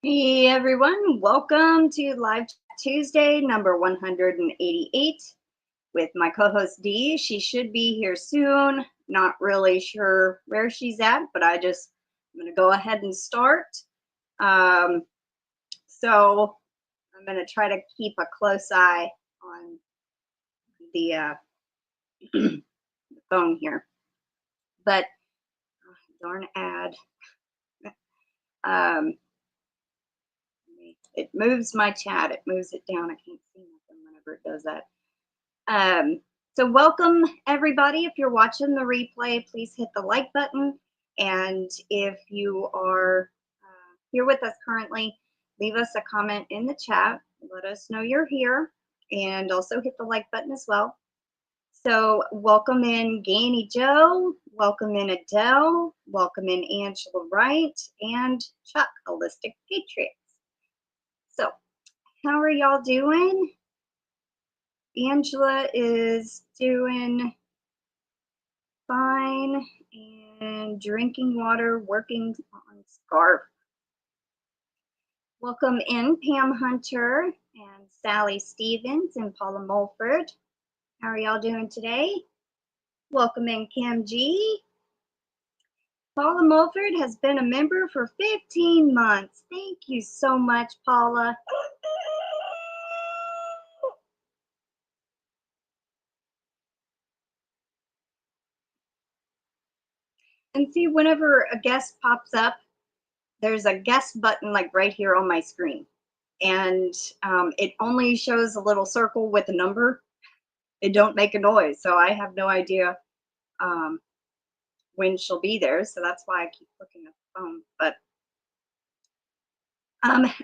Hey everyone, welcome to Live Chat Tuesday number 188 with my co-host Dee. She should be here soon. Not really sure where she's at, but I'm going to go ahead and start. So I'm going to try to keep a close eye on the phone here. But darn ad. It moves my chat. It moves it down. I can't see nothing whenever it does that. So welcome everybody. If you're watching the replay, please hit the like button. And if you are here with us currently, leave us a comment in the chat. Let us know you're here, and also hit the like button as well. So welcome in GanniJo, welcome in Adele, welcome in Angela Wright, and Chuck, Holistic Patriots. So how are y'all doing? Angela is doing fine and drinking water, working on scarf. Welcome in Pam Hunter and Sally Stevens and Paula Mulford. How are y'all doing today? Welcome in Kim G. Paula Mulford has been a member for 15 months. Thank you so much, Paula. And see, whenever a guest pops up, there's a guest button like right here on my screen. And it only shows a little circle with a number. It don't make a noise. So I have no idea when she'll be there. So that's why I keep looking at the phone. But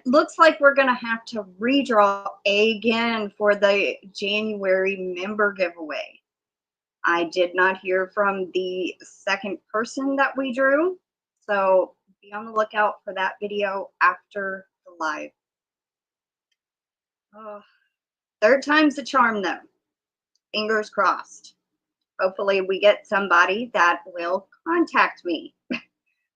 looks like we're going to have to redraw again for the January member giveaway. I did not hear from the second person that we drew. So be on the lookout for that video after the live. Oh, third time's the charm though. Fingers crossed. Hopefully we get somebody that will contact me.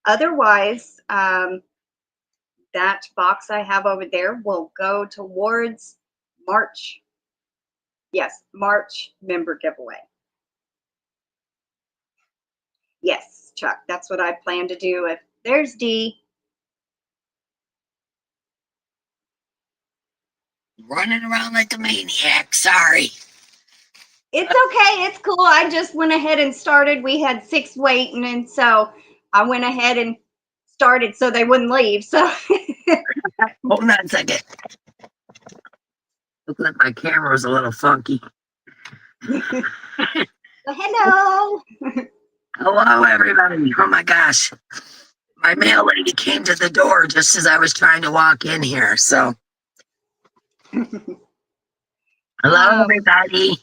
Otherwise, that box I have over there will go towards March. Yes, March member giveaway. Yes, Chuck, that's what I plan to do. If there's Dee. Running around like a maniac, sorry. It's okay, it's cool. I just went ahead and started. We had 6 waiting, and so I went ahead and started so they wouldn't leave. So hold on a second. Looks like my camera's a little funky. Hello. Hello, everybody. Oh my gosh. My mail lady came to the door just as I was trying to walk in here. So, hello, everybody.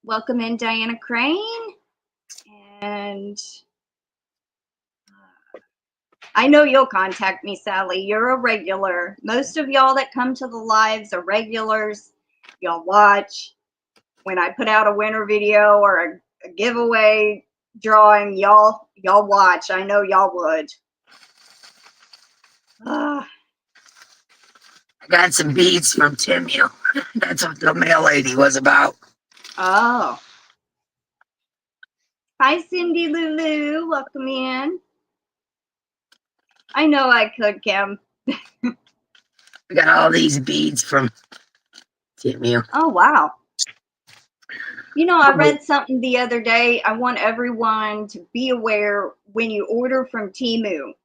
Welcome in, Diana Crane. And I know you'll contact me, Sally. You're a regular. Most of y'all that come to the lives are regulars. Y'all watch. When I put out a winter video or a giveaway drawing, y'all watch. I know y'all would. I got some beads from Timmy. That's what the mail lady was about. Oh. Hi, Cindy Lulu. Welcome in. I know I could, Kim. We got all these beads from Timmy. Oh, wow. You know, I read something the other day. I want everyone to be aware when you order from Temu,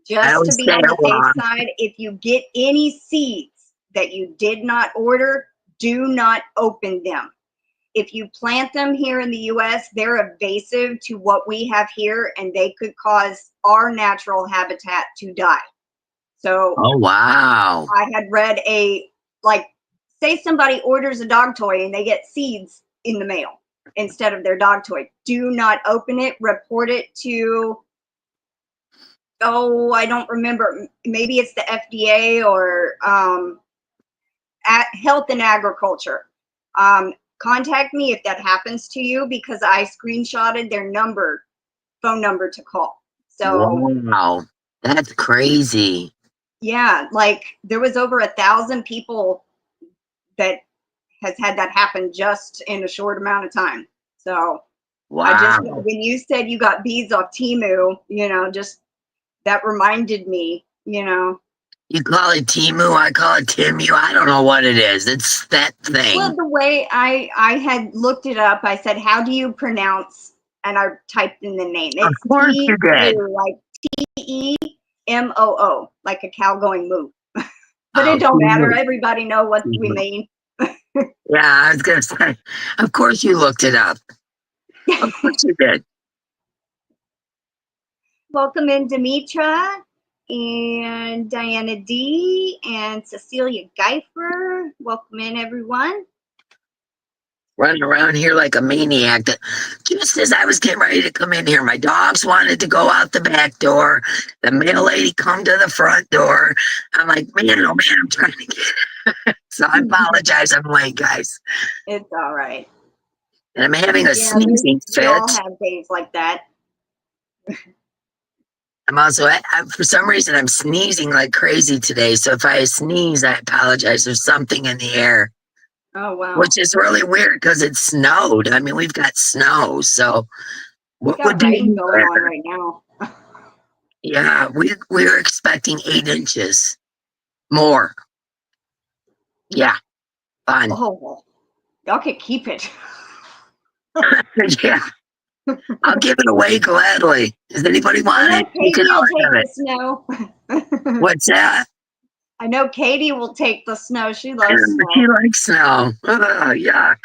just to be on the safe side, if you get any seeds that you did not order, do not open them. If you plant them here in the US, they're invasive to what we have here, and they could cause our natural habitat to die. So, oh, wow. I had read say somebody orders a dog toy and they get seeds in the mail instead of their dog toy. Do not open it. Report it to, I don't remember. Maybe it's the FDA or Health and Agriculture. Contact me if that happens to you, because I screenshotted their phone number to call. So wow, that's crazy. Yeah, like there was over 1,000 people that has had that happen just in a short amount of time. So I just, Wow. when you said you got beads off Temu, just that reminded me, You call it Timu, I call it Timu. I don't know what it is. It's that Well, thing. the way I had looked it up, I said, "How do you pronounce?" And I typed in the name. Of It's course you did. Temu, like Temoo, like a cow going moo. But Oh, it don't matter. Timu. Everybody know what we Timu. mean. Yeah, I was gonna say. Of course you looked it up. Of course you did. Welcome in, Demetra and Diana D and Cecilia Geifer. Welcome in, everyone. Running around here like a maniac. Just as I was getting ready to come in here, my dogs wanted to go out the back door. The mail lady come to the front door. I'm like, man, oh man, I'm trying to get. So I apologize. I'm late, guys, It's all right. and I'm having a Yeah, sneezing we all fit. have days like that. I'm also, for some reason, I'm sneezing like crazy today. So if I sneeze, I apologize. There's something in the air, Oh, wow. which is really weird because it snowed. I mean, we've got snow. So We what would got be rain going on better? right now. Yeah, we're expecting 8 inches more. Yeah, fun. Oh, y'all can keep it. Yeah, I'll give it away gladly. Does anybody I want know it? You can Katie all will have take it. the snow. What's that? I know Katie will take the snow. She loves She snow. likes snow. Oh, yuck.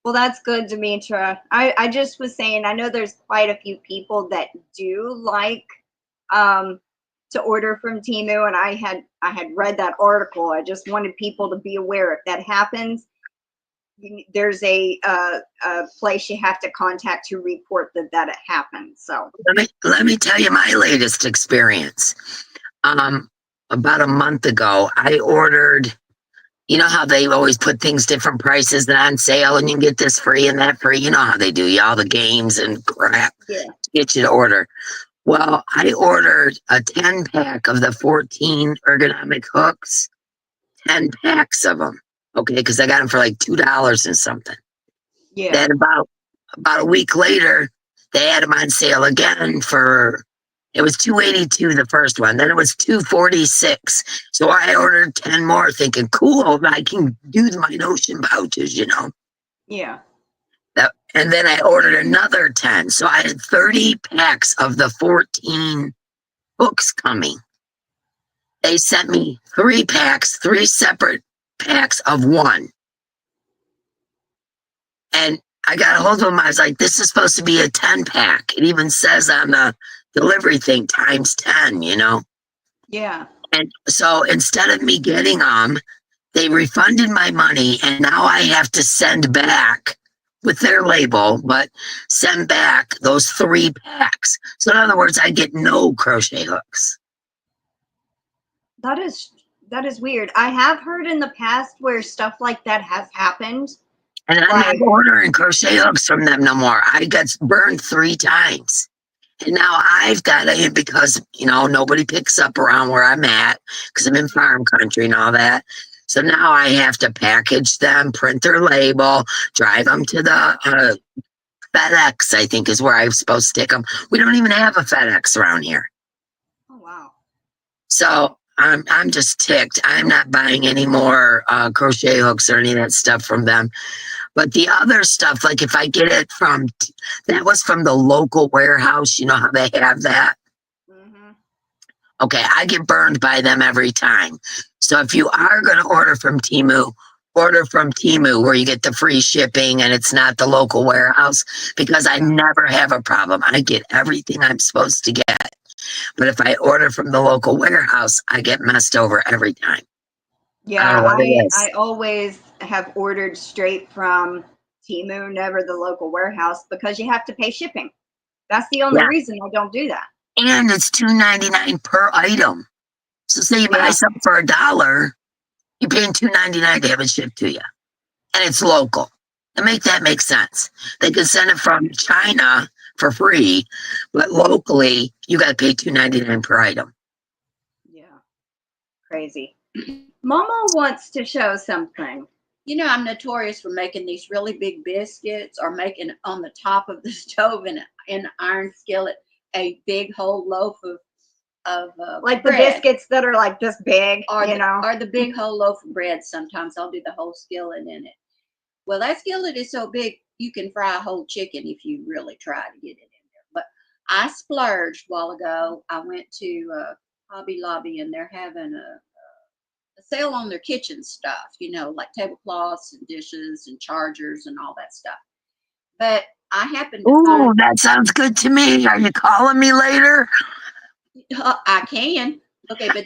Well, that's good, Demetra. I just was saying, I know there's quite a few people that do like um, to order from Temu, and I had read that article. I just wanted people to be aware if that happens. There's a place you have to contact to report that it happened. So Let me tell you my latest experience. About a month ago, I ordered. You know how they always put things different prices and on sale, and you can get this free and that free. You know how they do, you all the games and crap yeah, to get you to order. Well, I ordered a 10 pack of the 14 ergonomic hooks, 10 packs of them. Okay, because I got them for like $2 and something. yeah, Then about a week later, they had them on sale again for it was $282 the first one, then it was $246. So I ordered 10 more, thinking, cool, I can do my notion pouches, yeah. And then I ordered another 10. So I had 30 packs of the 14 books coming. They sent me 3 packs, 3 separate packs of one. And I got a hold of them. I was like, this is supposed to be a 10 pack. It even says on the delivery thing times 10, Yeah. And so instead of me getting them, they refunded my money. And now I have to send back with their label, but send back those 3 packs. So in other words, I get no crochet hooks. That is weird. I have heard in the past where stuff like that has happened. And I'm not ordering crochet hooks from them no more. I got burned 3 times. And now I've got it because, nobody picks up around where I'm at because I'm in farm country and all that. So now I have to package them, print their label, drive them to the FedEx, I think is where I'm supposed to take them. We don't even have a FedEx around here. Oh, wow. So I'm just ticked. I'm not buying any more crochet hooks or any of that stuff from them. But the other stuff, like if I get it that was from the local warehouse, you know how they have that? Mm-hmm. Okay, I get burned by them every time. So if you are going to order from Temu, order from Temu where you get the free shipping and it's not the local warehouse, because I never have a problem. I get everything I'm supposed to get. But if I order from the local warehouse, I get messed over every time. I don't Yeah, know what it I is. always have ordered straight from Temu, never the local warehouse, because you have to pay shipping. That's the only Yeah. reason I don't do that. And it's $2.99 per item. So say you buy Yeah. something for $1, you're paying $2.99 to have it shipped to you. And it's local. And make that make sense. They can send it from China for free, but locally you got to pay $2.99 per item. Crazy. Momo wants to show something. You know, I'm notorious for making these really big biscuits or making on the top of the stove in an iron skillet a big whole loaf of like bread. The biscuits that are like this big, or you know. Or the big whole loaf of bread. Sometimes I'll do the whole skillet in it. Well, that skillet is so big you can fry a whole chicken if you really try to get it in there. But I splurged a while ago. I went to Hobby Lobby and they're having a sale on their kitchen stuff, you know, like tablecloths and dishes and chargers and all that stuff. But I happened to Ooh, that sounds good to me. Are you calling me later? I can. Okay, but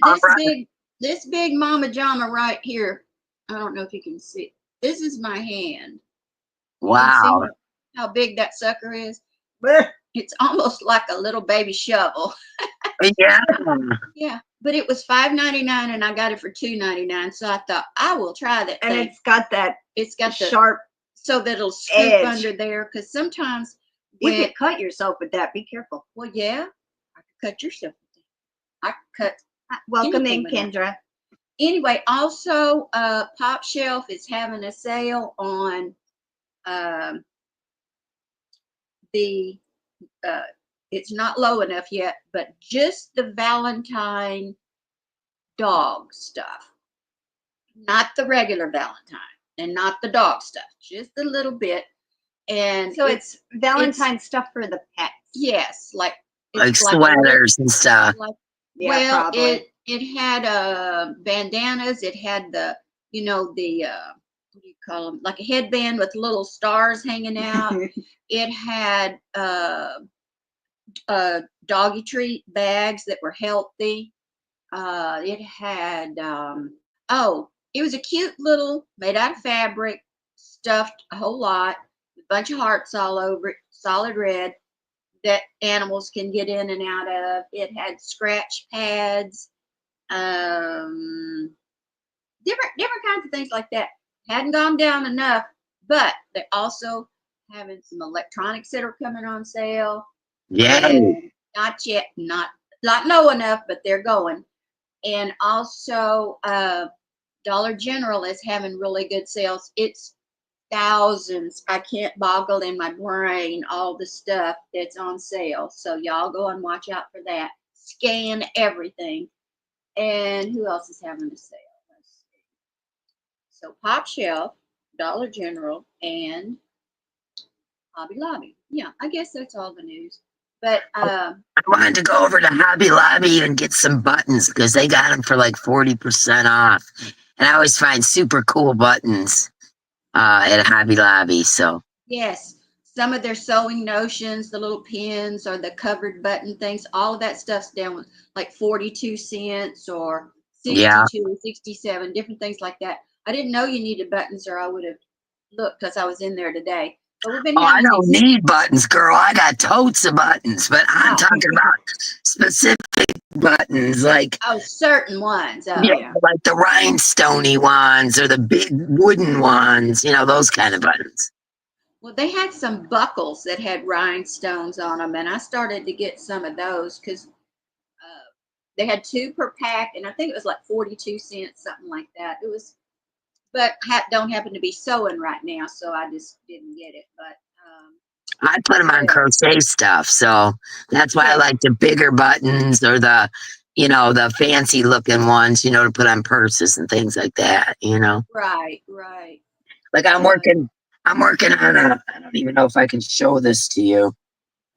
this big mama jama right here, I don't know if you can see. This is my hand. You can Wow. see how big that sucker is? It's almost like a little baby shovel. Yeah. Yeah, but it was $5.99 and I got it for $2.99. So I thought I will try that And thing. it's got the sharp so that it'll scoop edge under there. Because sometimes you could cut yourself with that. Be careful. Well, yeah, I could cut yourself with that. I could cut. Welcome in, Kendra. Anyway, also Pop Shelf is having a sale on it's not low enough yet, but just the Valentine dog stuff, not the regular Valentine and not the dog stuff, just a little bit. And so it's Valentine stuff for the pets. Yes, like sweaters and stuff. Yeah, well, probably. it had bandanas. It had the what do you call them? Like a headband with little stars hanging out. It had doggy treat bags that were healthy. It had it was a cute little made out of fabric, stuffed a whole lot, a bunch of hearts all over it, solid red that animals can get in and out of. It had scratch pads, different kinds of things like that. Hadn't gone down enough, but they also having some electronics that are coming on sale. Yeah. Not yet, not low enough, but they're going. And also Dollar General is having really good sales. It's thousands. I can't boggle in my brain all the stuff that's on sale. So y'all go and watch out for that. Scan everything. And who else is having a sale? Let's see. So Pop Shelf, Dollar General, and Hobby Lobby. Yeah, I guess that's all the news. But I wanted to go over to Hobby Lobby and get some buttons because they got them for like 40% off. And I always find super cool buttons at Hobby Lobby. So yes, some of their sewing notions, the little pins or the covered button things, all of that stuff's down with like 42 cents or 62, 67, different things like that. I didn't know you needed buttons or I would have looked because I was in there today. But we've been I don't need buttons, girl. I got totes of buttons, but I'm talking about specific buttons, like certain ones. yeah, like the rhinestoney ones or the big wooden ones. You know, those kind of buttons. Well, they had some buckles that had rhinestones on them, and I started to get some of those because they had 2 per pack, and I think it was like 42 cents, something like that. It was. But don't happen to be sewing right now, so I just didn't get it. But I put them on crochet stuff, so that's why I like the bigger buttons or the, the fancy looking ones, to put on purses and things like that. Right. Like I'm working on I don't even know if I can show this to you.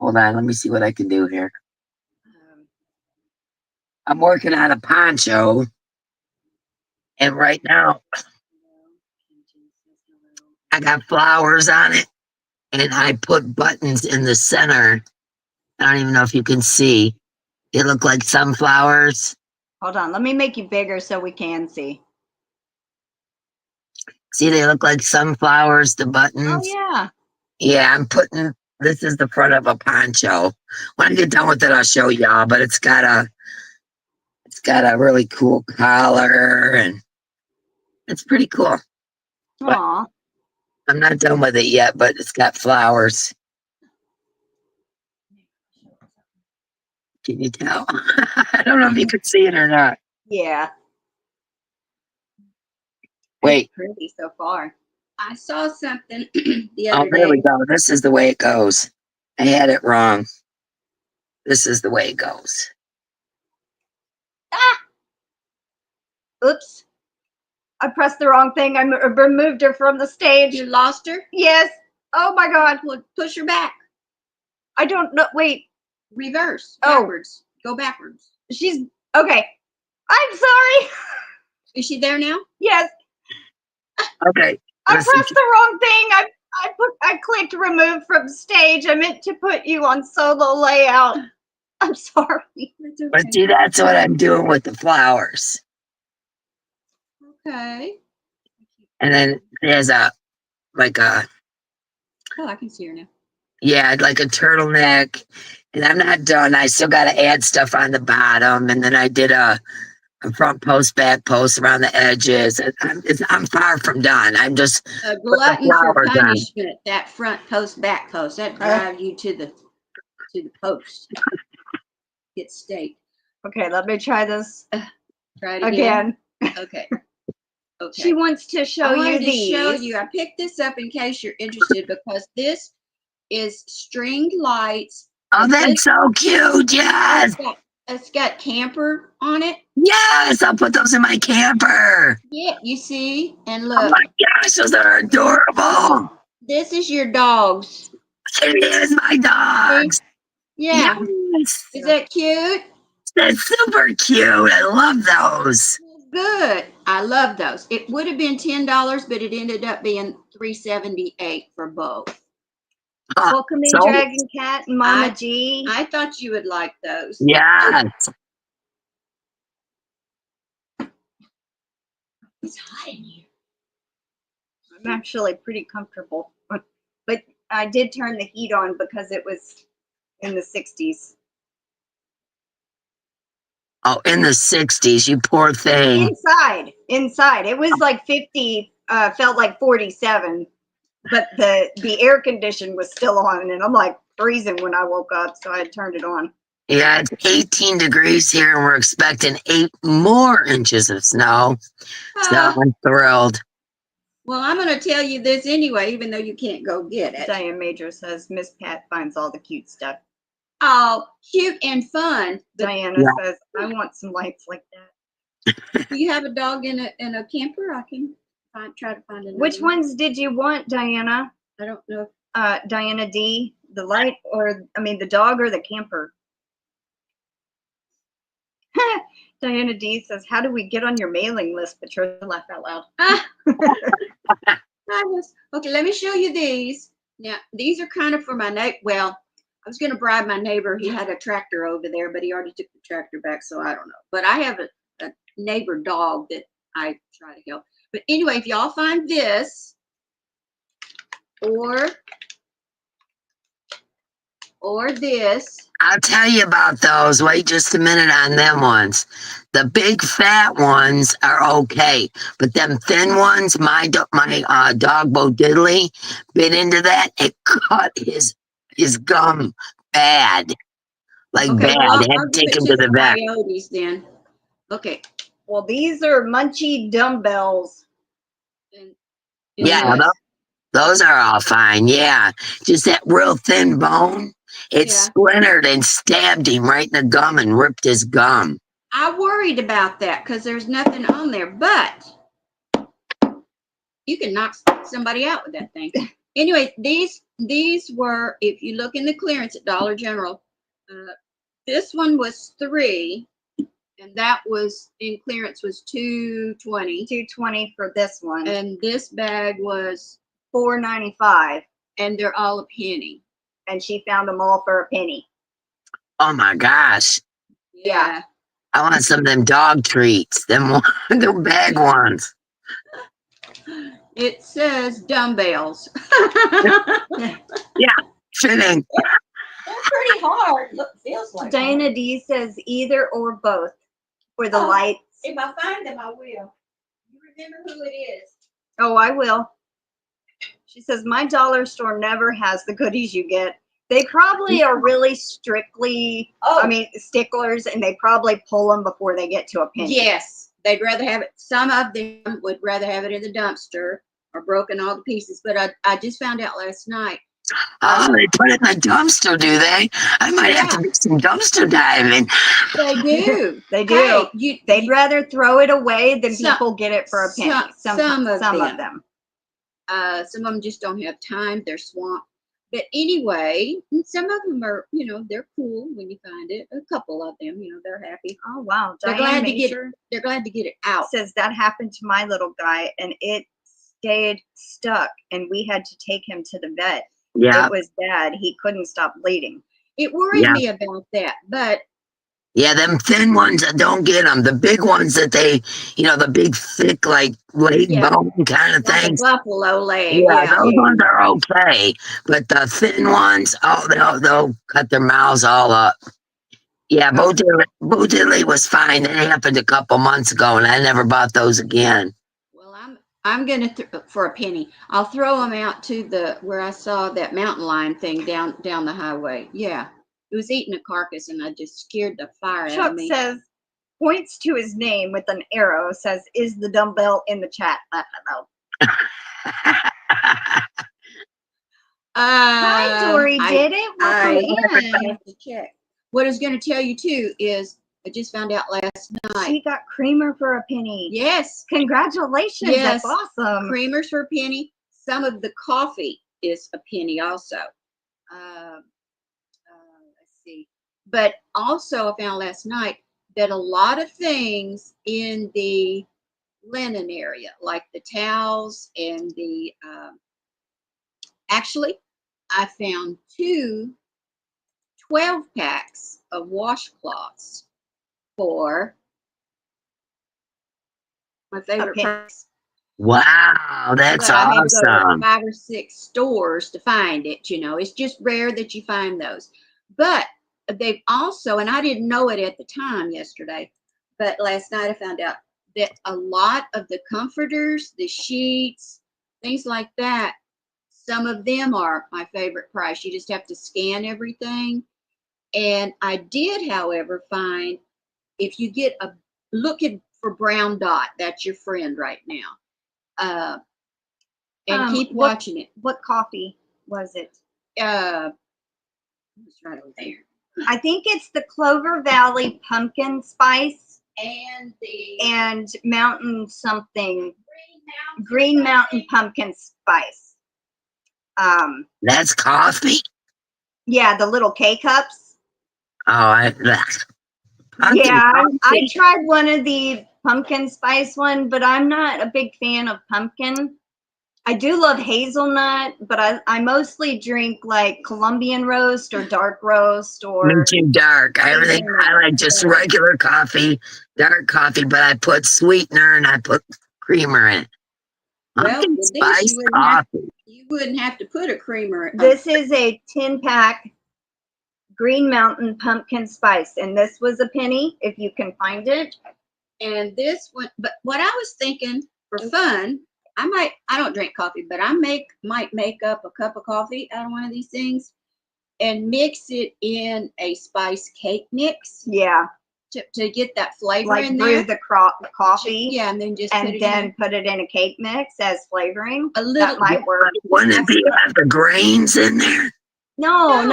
Hold on, let me see what I can do here. I'm working on a poncho, and right now I got flowers on it, and I put buttons in the center. I don't even know if you can see. They look like sunflowers. Hold on, let me make you bigger so we can see. See, they look like sunflowers, the buttons. Oh, yeah. Yeah, this is the front of a poncho. When I get done with it, I'll show y'all, but it's got a really cool collar, and it's pretty cool. Aw. I'm not done with it yet, but it's got flowers. Can you tell? I don't know if you could see it or not. Yeah. Wait. Pretty so far. I saw something the Oh, other there we day. go. This is the way it goes. I had it wrong. This is the way it goes. Ah! Oops. I pressed the wrong thing. I removed her from the stage. You lost her? Yes. Oh my God. Well, push her back. I don't know. Wait. Reverse. Oh. Backwards. Go backwards. She's okay. I'm sorry. Is she there now? Yes. Okay. I listen. pressed the wrong thing. I clicked remove from stage. I meant to put you on solo layout. I'm sorry. That's okay. But see, that's what I'm doing with the flowers. Okay. And then there's like a, Oh, I can see her now. yeah, like a turtleneck. And I'm not done. I still got to add stuff on the bottom. And then I did a front post, back post around the edges. I'm far from done. I'm just A glutton for flowers on. punishment. That front post, back post. That drives you to the post. Get staked. Okay, let me try this Try it again. Okay. Okay. She wants to show I you wanted to these. show you. I picked this up in case you're interested because this is stringed lights. Oh, that's so cute. Yes. It's got camper on it. Yes. I'll put those in my camper. Yeah, you see? And Oh look, my gosh, those are adorable. this is your dogs. It is my dogs. Yeah. Yes. Is that cute? That's super cute. I love those. Good. I love those. It would have been $10, but it ended up being $3.78 for both. Welcome in, So- Dragon Cat and Mama G. I thought you would like those. Yes. It's hot in here. I'm actually pretty comfortable. But I did turn the heat on because it was in the 60s. Oh, in the 60s, you poor thing. Inside. It was like 50, felt like 47. But the air condition was still on, and I'm like freezing when I woke up, so I turned it on. Yeah, it's 18 degrees here, and we're expecting 8 more inches of snow. So I'm thrilled. Well, I'm going to tell you this anyway, even though you can't go get it. Diane Major says Miss Pat finds all the cute stuff. Oh, cute and fun. Diana says, I want some lights like that. Do you have a dog in a camper? I can try to find another. Which ones did you want, Diana? I don't know. Diana D, the light, or the dog or the camper? Diana D says, how do we get on your mailing list? Patricia laughed out loud. Okay, let me show you these. Now, these are kind of for my neighbor. Well, I was going to bribe my neighbor. He had a tractor over there, but he already took the tractor back, so I don't know. But I have a neighbor dog that I try to help. But anyway, if y'all find this or this. I'll tell you about those. Wait just a minute on them ones. The big fat ones are okay, but them thin ones, my dog Bo Diddley bit into that. It cut his gum bad, like bad. Well, I had to take him to the vet. Coyotes then. Okay. Well, these are Munchie dumbbells. Yeah, those are all fine. Yeah, just that real thin bone. It splintered and stabbed him right in the gum and ripped his gum. I worried about that because there's nothing on there, but you can knock somebody out with that thing. Anyway, these were, if you look in the clearance at Dollar General, this one was $3, and that was in clearance was $2.20. $2.20 for this one, and this bag was $4.95, and they're all a penny. And she found them all for a penny. Oh my gosh! Yeah. I want some of them dog treats, them bag ones. It says dumbbells. Yeah, fitting. They're pretty hard. Look, feels like Diana D says either or both for the lights. If I find them, I will. You remember who it is? Oh, I will. She says, my dollar store never has the goodies you get. They probably are really strictly, sticklers, and they probably pull them before they get to a penny. Yes, they'd rather have it. Some of them would rather have it in the dumpster or broken all the pieces. But I just found out last night. Oh, they put it in the dumpster, do they? I might have to do some dumpster diving. They do. They do. Hey, They'd rather throw it away than people get it for a penny. Some of them. Some of them just don't have time. They're swamped. But anyway, some of them are, they're cool when you find it. A couple of them, they're happy. Oh wow! They're glad to get. They're glad to get it out. Says that happened to my little guy, and it stayed stuck, and we had to take him to the vet. Yeah, it was bad. He couldn't stop bleeding. It worried me about that, but. Yeah, them thin ones, don't get them. The big ones that they, the big thick, like leg bone kind of like things. Buffalo leg. Yeah, those ones are okay. But the thin ones, they'll cut their mouths all up. Yeah, Bo Diddley was fine. It happened a couple months ago, and I never bought those again. Well, I'm gonna for a penny. I'll throw them out to where I saw that mountain lion thing down the highway. Yeah. It was eating a carcass, and I just scared the fire out of me. Chuck says, points to his name with an arrow, says, is the dumbbell in the chat? Hi, Dory did it. I have to check. What I was going to tell you, too, is I just found out last night. She got creamer for a penny. Yes. Congratulations. Yes. That's awesome. Creamers for a penny. Some of the coffee is a penny also. See. But also I found last night that a lot of things in the linen area, like the towels and the, actually, I found 2 12-packs of washcloths for my favorite price. Wow, that's awesome. I had to go to 5 or 6 stores to find it, It's just rare that you find those. But they've also, and I didn't know it at the time yesterday, but last night I found out that a lot of the comforters, the sheets, things like that, some of them are my favorite price. You just have to scan everything. And I did, however, find if you get looking for Brown Dot, that's your friend right now. And keep watching it. What coffee was it? It's right over there. I think it's the Clover Valley pumpkin spice and mountain something. Green Mountain pumpkin spice. That's coffee? Yeah, the little K-cups. Oh, I tried one of the pumpkin spice one, but I'm not a big fan of pumpkin. I do love hazelnut, but I mostly drink like Colombian roast or dark roast or. Me too, dark. I like just regular coffee, dark coffee, but I put sweetener and I put creamer in it. Well, spice coffee. You wouldn't have to put a creamer in. This is a 10-pack Green Mountain pumpkin spice, and this was a penny if you can find it. And this one, but what I was thinking for fun. I don't drink coffee, but I might make up a cup of coffee out of one of these things and mix it in a spice cake mix. Yeah. To get that flavor like in brew there. The coffee. Yeah, and then just put it in a cake mix as flavoring. A little. That might work. Wouldn't it be have the grains in there? No.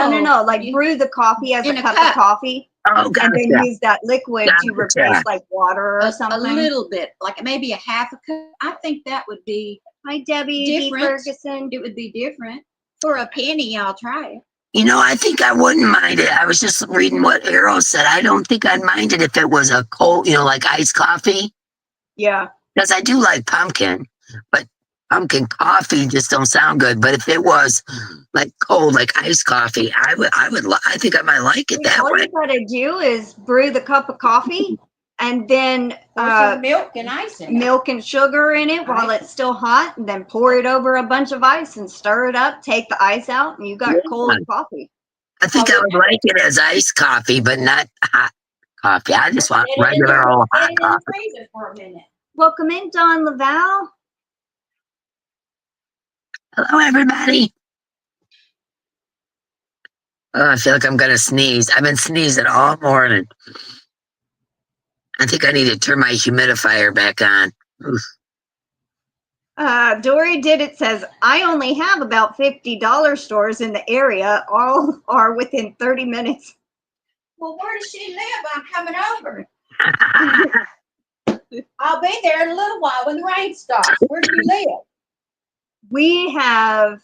Like brew the coffee as a cup of coffee. Oh, gotcha. And then use that liquid to replace like water or something. A little bit, like maybe a half a cup. I think that would be. Hi, Debbie Ferguson. It would be different. For a penny, I'll try it. I think I wouldn't mind it. I was just reading what Arrow said. I don't think I'd mind it if it was a cold, like iced coffee. Yeah. Because I do like pumpkin, but pumpkin coffee just don't sound good. But if it was like cold, like iced coffee, I think I might like it that way. All you gotta do is brew the cup of coffee and then some milk and ice in it. Milk and sugar in it while it's still hot, and then pour it over a bunch of ice and stir it up, take the ice out, and you got cold coffee. I think I would like it as iced coffee, but not hot coffee. I just want regular old hot coffee. Freezer for a minute. Welcome in, Don Laval. Hello, everybody. Oh, I feel like I'm going to sneeze. I've been sneezing all morning. I think I need to turn my humidifier back on. Oof. Dory Did It says, I only have about $50 stores in the area. All are within 30 minutes. Well, where does she live? I'm coming over. I'll be there in a little while when the rain stops. Where do you live? We have,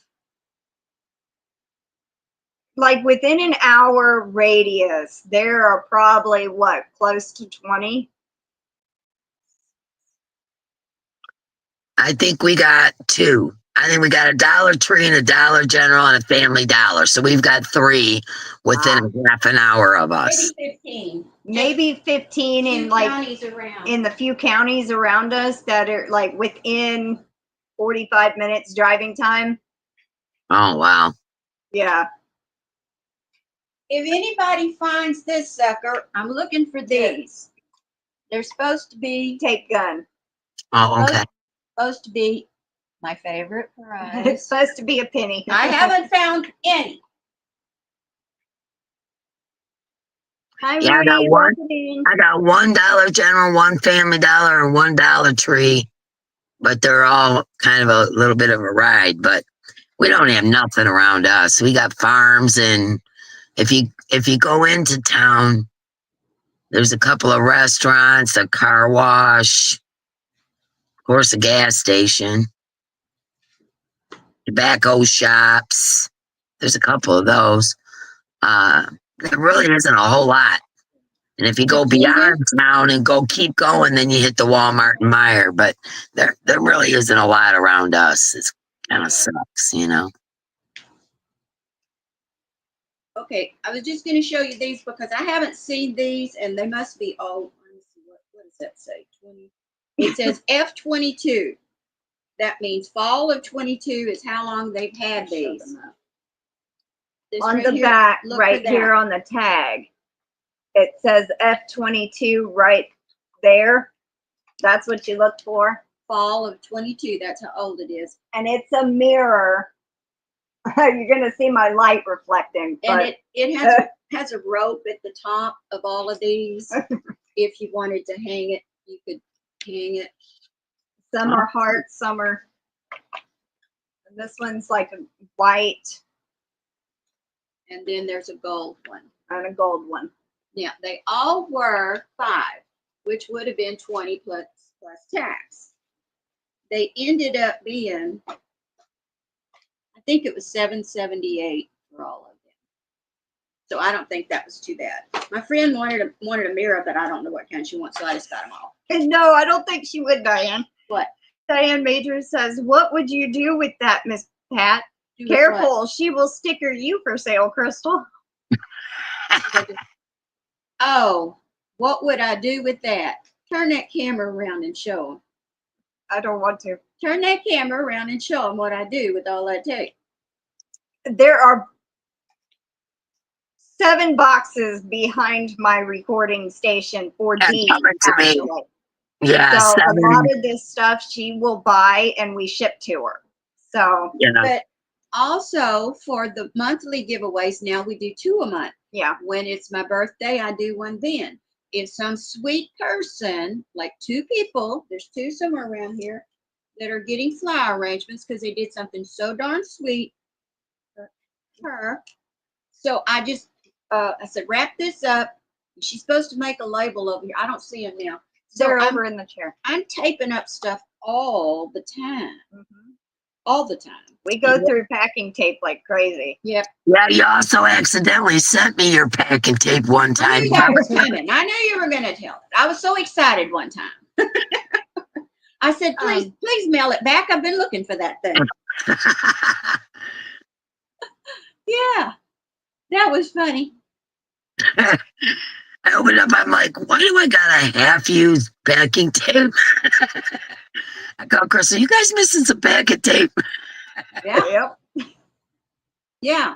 like, within an hour radius, there are probably, what, close to 20? I think we got 2. I think we got a Dollar Tree and a Dollar General and a Family Dollar. So we've got 3 within half an hour of us. Maybe 15. Maybe 15 in, like, counties around. in the few counties around us that are, like, within 45 minutes driving time. Oh, wow. Yeah. If anybody finds this sucker, I'm looking for these. They're supposed to be Tape gun. Oh, okay. supposed to be my favorite It's prize. supposed to be a penny. I haven't found any. Hi, Yeah, I got Marie, one. welcome in. I got $1 Dollar General, 1 Family Dollar, and 1 Dollar Tree. But they're all kind of a little bit of a ride. But we don't have nothing around us. We got farms, and if you go into town, there's a couple of restaurants, a car wash, of course, a gas station, tobacco shops. There's a couple of those. There really isn't a whole lot. And if you go beyond town and keep going, then you hit the Walmart and Meijer. But there really isn't a lot around us. It kind of sucks, you know. Okay, I was just going to show you these because I haven't seen these, and they must be old. Let me see, what does that say? 20. It says F22. That means fall of 22 is how long they've had these. This On right the here, back, look right for here that. on the tag, it says F22 right there. That's what you look for. Fall of 22. That's how old it is. And it's a mirror. You're going to see my light reflecting. And But it has a rope at the top of all of these. If you wanted to hang it, you could hang it. some are hearts, some are. And this one's like a white And then there's a gold one. and a gold one. Yeah, they all were 5, which would have been 20 plus tax. They ended up being, I think it was $7.78 for all of them. So I don't think that was too bad. My friend wanted a mirror, but I don't know what kind she wants, so I just got them all. And no, I don't think she would, Diane. What? Diane Major says, what would you do with that, Miss Pat? Do with Careful, what? she will sticker you for sale, Crystal. Oh, what would I do with that? Turn that camera around and show them. I don't want to. Turn that camera around and show them what I do with all that tape. There are 7 boxes behind my recording station for Yeah, Dee, coming to me. actually. Yeah, So 7. a lot of this stuff she will buy and we ship to her. So Yeah. But also for the monthly giveaways, now we do 2 a month. yeah. When it's my birthday, I do one then. If some sweet person, like 2 people, there's 2 somewhere around here, that are getting flower arrangements because they did something so darn sweet for her. So I just, I said, wrap this up. She's supposed to make a label over here. I don't see them now. So They're over in the chair. I'm taping up stuff all the time. Mm-hmm. All the time. We go through packing tape like crazy. Yep. Yeah, you also accidentally sent me your packing tape one I time. knew that was coming. I knew you were going to tell it. I was so excited one time. I said, please mail it back. I've been looking for that thing. Yeah, that was funny. I opened up, I'm like, why do I got a half-used packing tape? I go, Crystal, you guys missing some packing tape? Yeah. Yep. Yeah.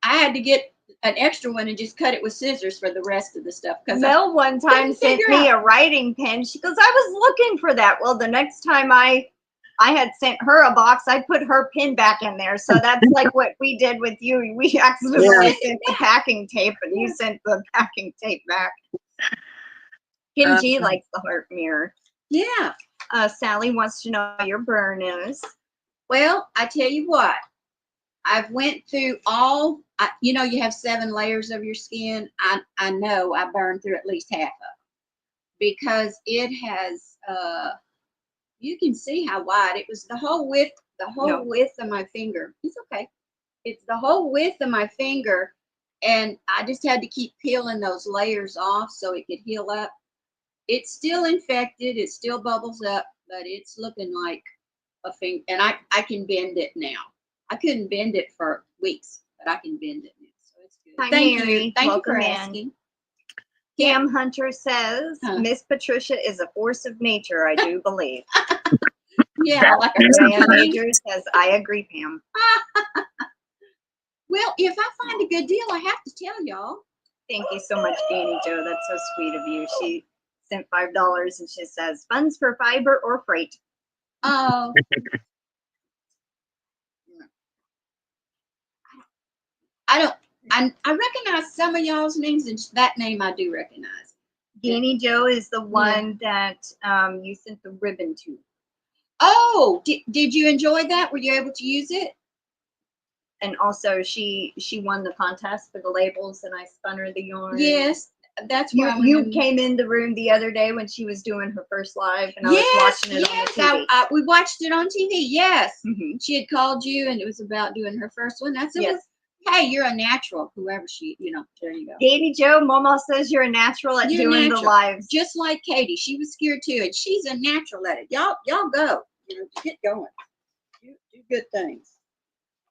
I had to get an extra one and just cut it with scissors for the rest of the stuff. Mel one time sent me a writing pen. She goes, I was looking for that. Well, the next time I had sent her a box, I put her pin back in there. So that's like what we did with you. We accidentally sent the packing tape and you sent the packing tape back. Kim G likes the heart mirror. Yeah. Sally wants to know how your burn is. Well, I tell you what, I've went through all, you know, you have 7 layers of your skin. I know I burned through at least half of it because it has, you can see how wide it was. The whole width of my finger. It's okay. It's the whole width of my finger, and I just had to keep peeling those layers off so it could heal up. It's still infected. It still bubbles up, but it's looking like a finger, and I can bend it now. I couldn't bend it for weeks, but I can bend it now, so it's good. Hi, Thank Mary. you. Thank Welcome you for in. asking. Cam Hunter says, Huh. Miss Patricia is a force of nature, I do believe. Yeah, like a Diane really. Major says, I agree, Pam. Well, if I find a good deal, I have to tell y'all. Thank you so much, GanniJo. That's so sweet of you. She sent $5 and she says, funds for fiber or freight. Oh. I recognize some of y'all's names, and that name I do recognize. GanniJo is the one that you sent the ribbon to. Oh, did you enjoy that? Were you able to use it? And also, she won the contest for the labels, and I spun her the yarn. Yes, that's you. why You came in the room the other day when she was doing her first live, and I was watching it on the TV. We watched it on TV. Yes, she had called you, and it was about doing her first one. That's it. Yes. Hey, you're a natural. Whoever she, you know, there you go. GanniJo, Mama says you're a natural at doing the lives. Just like Katie, she was scared too, and she's a natural at it. Y'all go. You know, get going. Do good things.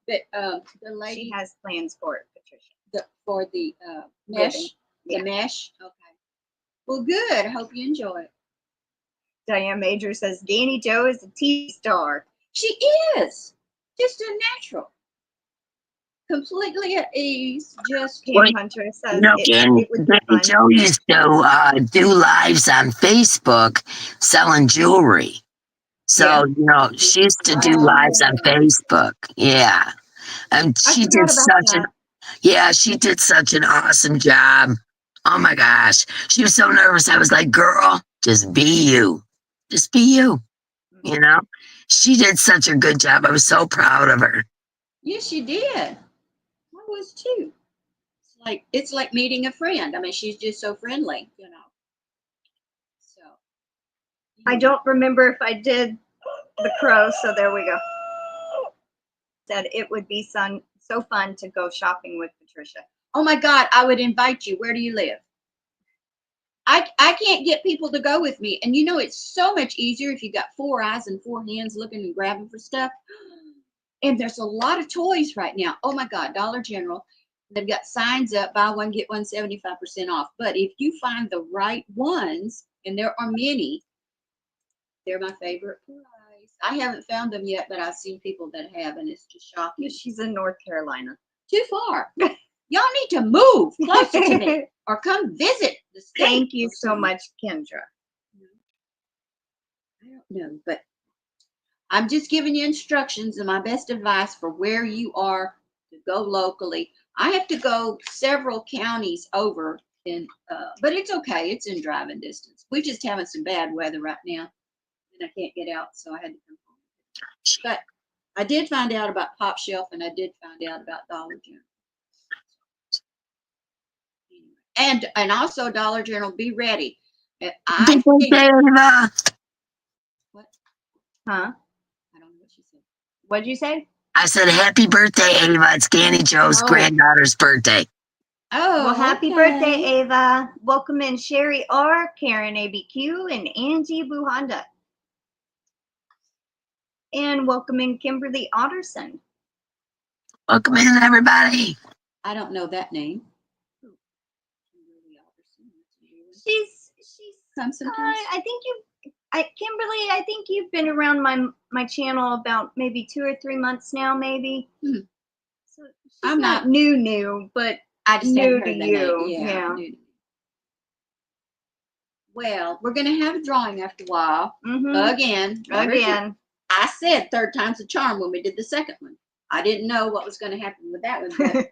But the lady, she has plans for it, Patricia. For the mesh, the mesh. Okay. Well, good. I hope you enjoy it. Diane Major says GanniJo is a T star. She is just a natural, completely at ease. Just Pam Hunter says GanniJo used to do lives on Facebook selling jewelry. So, you know, she used to do lives on Facebook. Yeah. And she did she did such an awesome job. Oh my gosh. She was so nervous. I was like, girl, just be you. Just be you. You know? She did such a good job. I was so proud of her. Yes, she did. I was too. It's like meeting a friend. I mean, she's just so friendly, you know. So I don't remember if I did the crow, so there we go. Said it would be so fun to go shopping with Patricia. Oh my God, I would invite you. Where do you live? I can't get people to go with me. And you know, it's so much easier if you got 4 eyes and 4 hands looking and grabbing for stuff. And there's a lot of toys right now. Oh my God, Dollar General. They've got signs up, buy one, get one 75% off. But if you find the right ones, and there are many, they're my favorite price. I haven't found them yet, but I've seen people that have, and it's just shocking. She's in North Carolina. Too far. Y'all need to move closer to me or come visit the state. Thank you so much, Kendra. I don't know, but I'm just giving you instructions and my best advice for where you are to go locally. I have to go several counties over, but it's okay. It's in driving distance. We're just having some bad weather right now, and I can't get out, so I had to come home. But I did find out about Pop Shelf, and I did find out about Dollar General. And also Dollar General, be ready. What? Huh? I don't know what she said. What'd you say? I said, happy birthday, Ava. It's GanniJo's granddaughter's birthday. Oh, well, happy birthday, Ava. Welcome in Sherry R, Karen ABQ, and Angie Buhanda. And welcome in Kimberly Otterson. Welcome in, everybody. I don't know that name. She's comes sometimes. Kimberly, I think you've been around my channel about maybe 2 or 3 months now, maybe. So I'm not new, but I just new heard to the you. Name. Yeah. New to me. Well, we're gonna have a drawing after a while. Again. I said 3rd time's a charm when we did the 2nd one. I didn't know what was going to happen with that one, but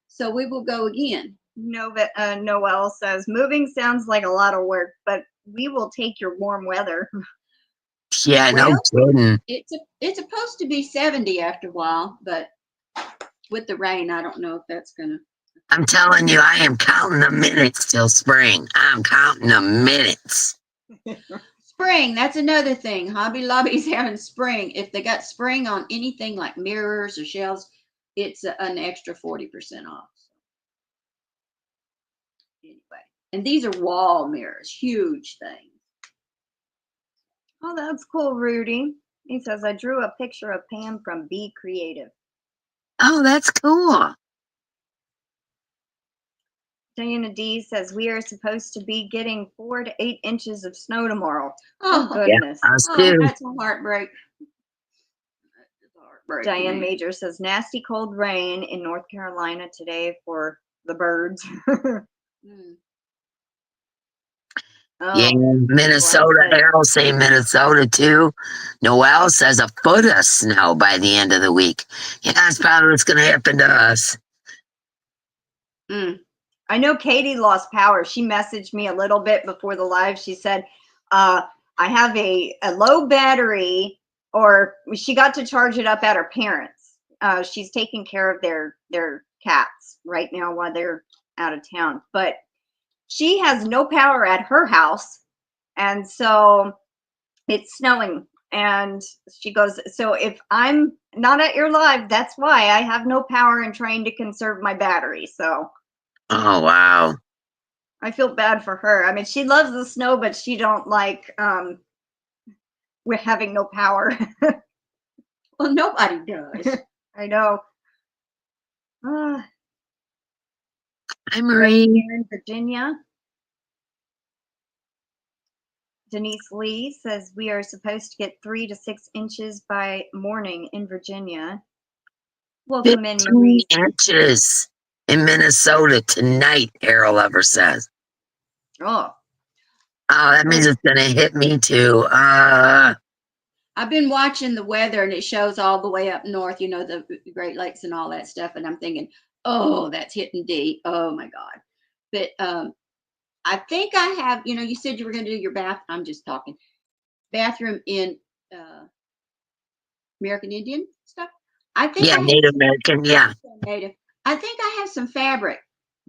so we will go again. Noelle says, moving sounds like a lot of work, but we will take your warm weather. Yeah, no Well, kidding. it's supposed to be 70 after a while, but with the rain, I don't know if that's gonna. I'm telling you, I am counting the minutes till spring. I'm counting the minutes. Spring, that's another thing. Hobby Lobby's having spring. If they got spring on anything like mirrors or shelves, it's an extra 40% off. Anyway, and these are wall mirrors, huge things. Oh, that's cool, Rudy. He says, I drew a picture of Pam from Be Creative. Oh, that's cool. Diana D says, we are supposed to be getting 4 to 8 inches of snow tomorrow. Oh, Goodness. Yeah, us Oh, too. that's a heartbreak. That's a heartbreak to Diane me. Major says, nasty cold rain in North Carolina today for the birds. Mm. Yeah, Oh, Minnesota. Harold say Minnesota too. Noelle says a foot of snow by the end of the week. Yeah, that's probably what's going to happen to us. Mm. I know Katie lost power. She messaged me a little bit before the live. She said, I have a low battery, or she got to charge it up at her parents'. She's taking care of their cats right now while they're out of town. But she has no power at her house. And so it's snowing. And she goes, so if I'm not at your live, that's why I have no power and trying to conserve my battery. So Oh, wow. I feel bad for her. I mean, she loves the snow, but she don't like we're having no power. Well, nobody does. I know. Hi, Rain Marie. here in Virginia. Denise Lee says we are supposed to get 3 to 6 inches by morning in Virginia. Welcome in, 15 Marie. inches in Minnesota tonight, Harold ever says. Oh, Oh, that means it's going to hit me too. I've been watching the weather and it shows all the way up north, you know, the Great Lakes and all that stuff. And I'm thinking, oh, that's hitting D. Oh my God. But I think I have, you know, you said you were going to do your I'm just talking, bathroom in American Indian stuff. I think yeah, I have Native American. Yeah. Native. I think I have some fabric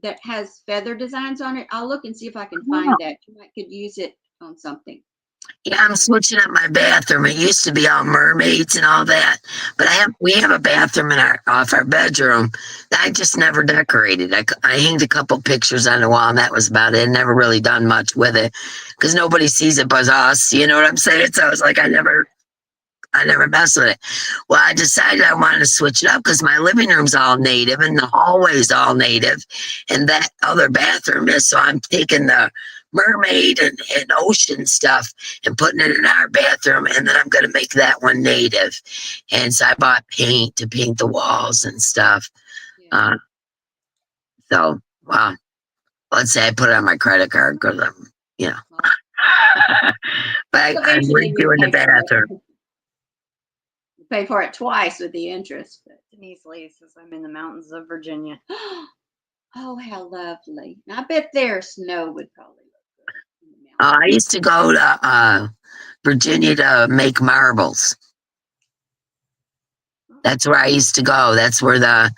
that has feather designs on it. I'll look and see if I can find that. You might could use it on something. Yeah, I'm switching up my bathroom. It used to be all mermaids and all that, but we have a bathroom in off our bedroom that I just never decorated. I hanged a couple pictures on the wall, and that was about it. Never really done much with it because nobody sees it but us. You know what I'm saying? So I was like, I never mess with it. Well, I decided I wanted to switch it up because my living room's all native and the hallway's all native, and that other bathroom is. So I'm taking the mermaid and ocean stuff and putting it in our bathroom, and then I'm going to make that one native. And so I bought paint to paint the walls and stuff. Yeah. So, well, let's say I put it on my credit card because I'm, you know, but I'm Eventually you redoing the pay for it. bathroom. You pay for it twice with the interest. Denise Lee says I'm in the mountains of Virginia. Oh, how lovely. I bet their snow would probably look good in the mountains. I used to go to Virginia to make marbles. That's where I used to go. That's where the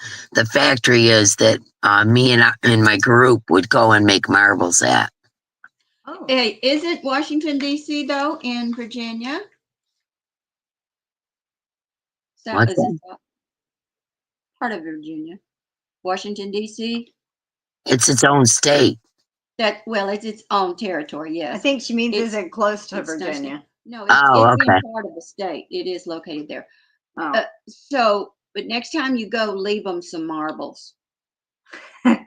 factory is that me and my group would go and make marbles at. Oh, Hey, isn't Washington, D.C., though, in Virginia? So, What's is that? it part of Virginia? Washington, D.C.? It's its own state. Well, it's its own territory, yes. I think she means It's- is it close to it's not Virginia? No, Oh, it's okay. in part of the state. It is located there. Oh, So, but next time you go, leave them some marbles. I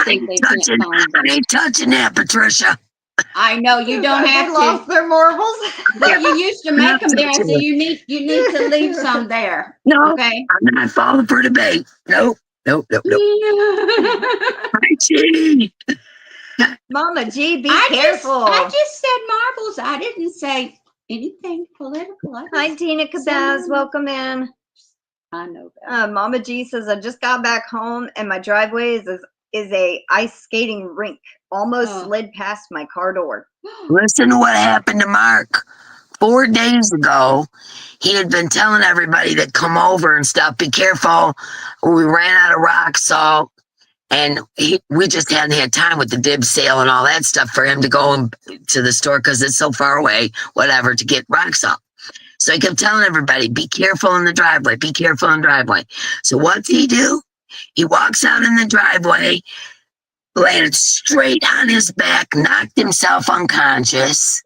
think they can't find them. I ain't touching that, Patricia. I know you don't They have lost to. their marbles. Well, you used to make them there. I touching say you need to leave some there. No, Okay. I'm not falling for the bait. Nope. Hi, G. Mama G, be I careful. just said marbles. I didn't say anything political. Hi, Tina Cabaz. Welcome in. I know that. Mama G says, I just got back home and my driveway is a ice skating rink. Almost slid past my car door. Listen to what happened to Mark. 4 days ago, he had been telling everybody to come over and stuff. Be careful. We ran out of rock salt. And we just hadn't had time with the dib sale and all that stuff for him to go to the store because it's so far away, whatever, to get rock salt. So he kept telling everybody, be careful in the driveway, be careful in the driveway. So what's he do? He walks out in the driveway, landed straight on his back, knocked himself unconscious.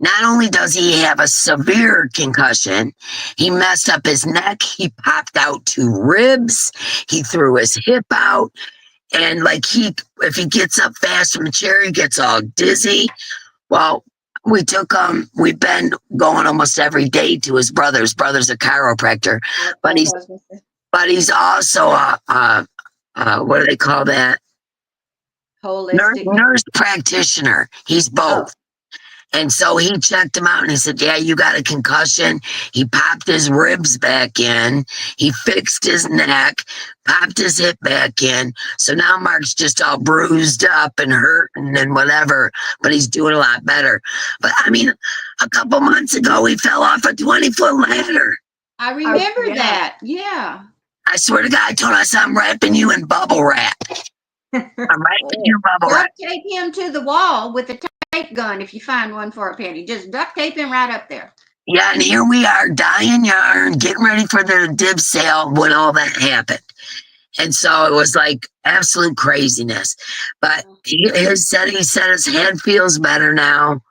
Not only does he have a severe concussion, he messed up his neck. He popped out 2 ribs. He threw his hip out. And if he gets up fast from a chair, he gets all dizzy. Well, we've been going almost every day to his brother. His brother's a chiropractor, but he's also what do they call that? Holistic Nurse practitioner. He's both. And so he checked him out and he said, yeah, you got a concussion. He popped his ribs back in. He fixed his neck, popped his hip back in. So now Mark's just all bruised up and hurting and whatever, but he's doing a lot better. But I mean, a couple months ago, he fell off a 20-foot ladder. I remember that. Yeah. I swear to God, I told us I'm wrapping you in bubble wrap. I'm wrapping you in bubble wrap. Duct tape him to the wall with a tape gun if you find one for a penny. Just duct tape him right up there. Yeah, and here we are dyeing yarn, getting ready for the dib sale when all that happened. And so it was like absolute craziness. But he said his head feels better now.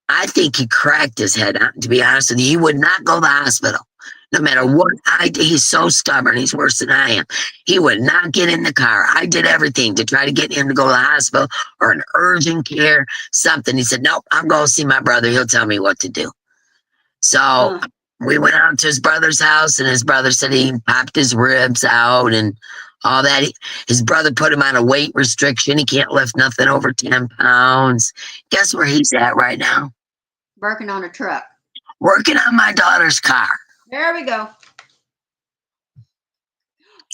I think he cracked his head, to be honest with you. He would not go to the hospital. No matter what I did, he's so stubborn. He's worse than I am. He would not get in the car. I did everything to try to get him to go to the hospital or an urgent care, something. He said, nope, I'm going to see my brother. He'll tell me what to do. So we went out to his brother's house, and his brother said he popped his ribs out and all that. His brother put him on a weight restriction. He can't lift nothing over 10 pounds. Guess where he's at right now? Working on a truck. Working on my daughter's car. There we go.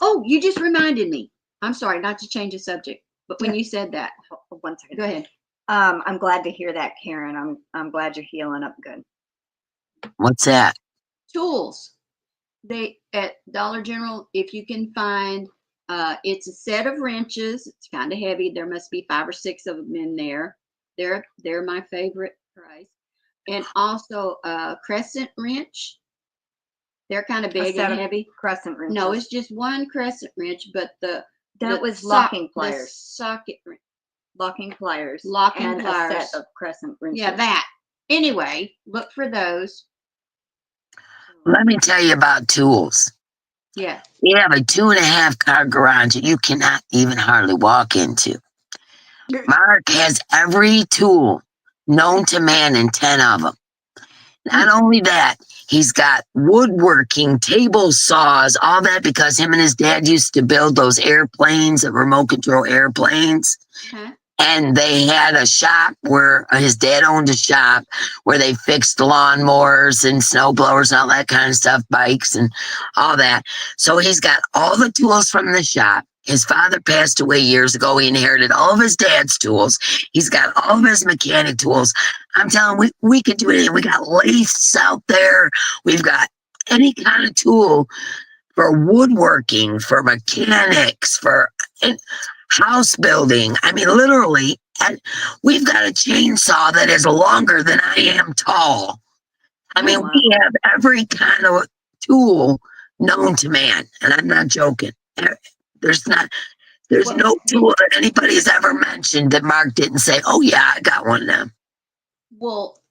Oh, you just reminded me. I'm sorry, not to change the subject, but when you said that, 1 second. go ahead. I'm glad to hear that, Karen. I'm glad you're healing up good. What's that? Tools. They at Dollar General, if you can find, it's a set of wrenches. It's kind of heavy. There must be 5 or 6 of them in there. They're my favorite price. And also a crescent wrench. They're kind of big and heavy. Crescent wrenches. No, it's just one crescent wrench, but the locking pliers. The socket wrench. Locking pliers. Locking pliers. A set of crescent wrenches. Yeah, that. Anyway, look for those. Let me tell you about tools. Yeah. We have a 2.5 car garage that you cannot even hardly walk into. Mark has every tool known to man in 10 of them. Not only that, he's got woodworking, table saws, all that because him and his dad used to build those airplanes, the remote control airplanes. And they had a shop where his dad owned a shop where they fixed lawnmowers and snow blowers and all that kind of stuff, bikes and all that. So he's got all the tools from the shop. His father passed away years ago. He inherited all of his dad's tools. He's got all of his mechanic tools. I'm telling you, we could do anything. We got lathes out there. We've got any kind of tool for woodworking, for mechanics, for house building. I mean, literally, we've got a chainsaw that is longer than I am tall. I mean, we have every kind of tool known to man, and I'm not joking. There's no tool that anybody has ever mentioned that Mark didn't say, oh yeah, I got one of them. Well,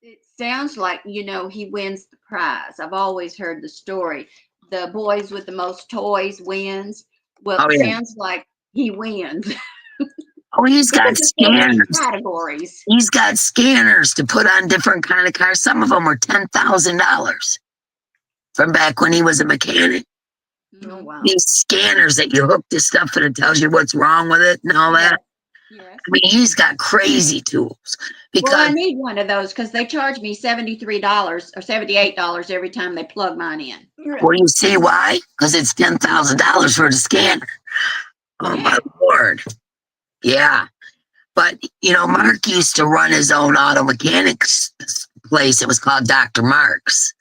it sounds like, he wins the prize. I've always heard the story. The boys with the most toys wins. Well, it sounds like he wins. Oh, he's got scanners. Categories. He's got scanners to put on different kind of cars. Some of them were $10,000 from back when he was a mechanic. Oh, wow. These scanners that you hook to stuff and it tells you what's wrong with it and all that. Yes. I mean, he's got crazy tools Well, I because, need one of those because they charge me $73 or $78 every time they plug mine in. well, you see why? Because it's $10,000 for the scanner. Oh my Lord. Yeah. But, Mark used to run his own auto mechanics place. It was called Dr. Mark's.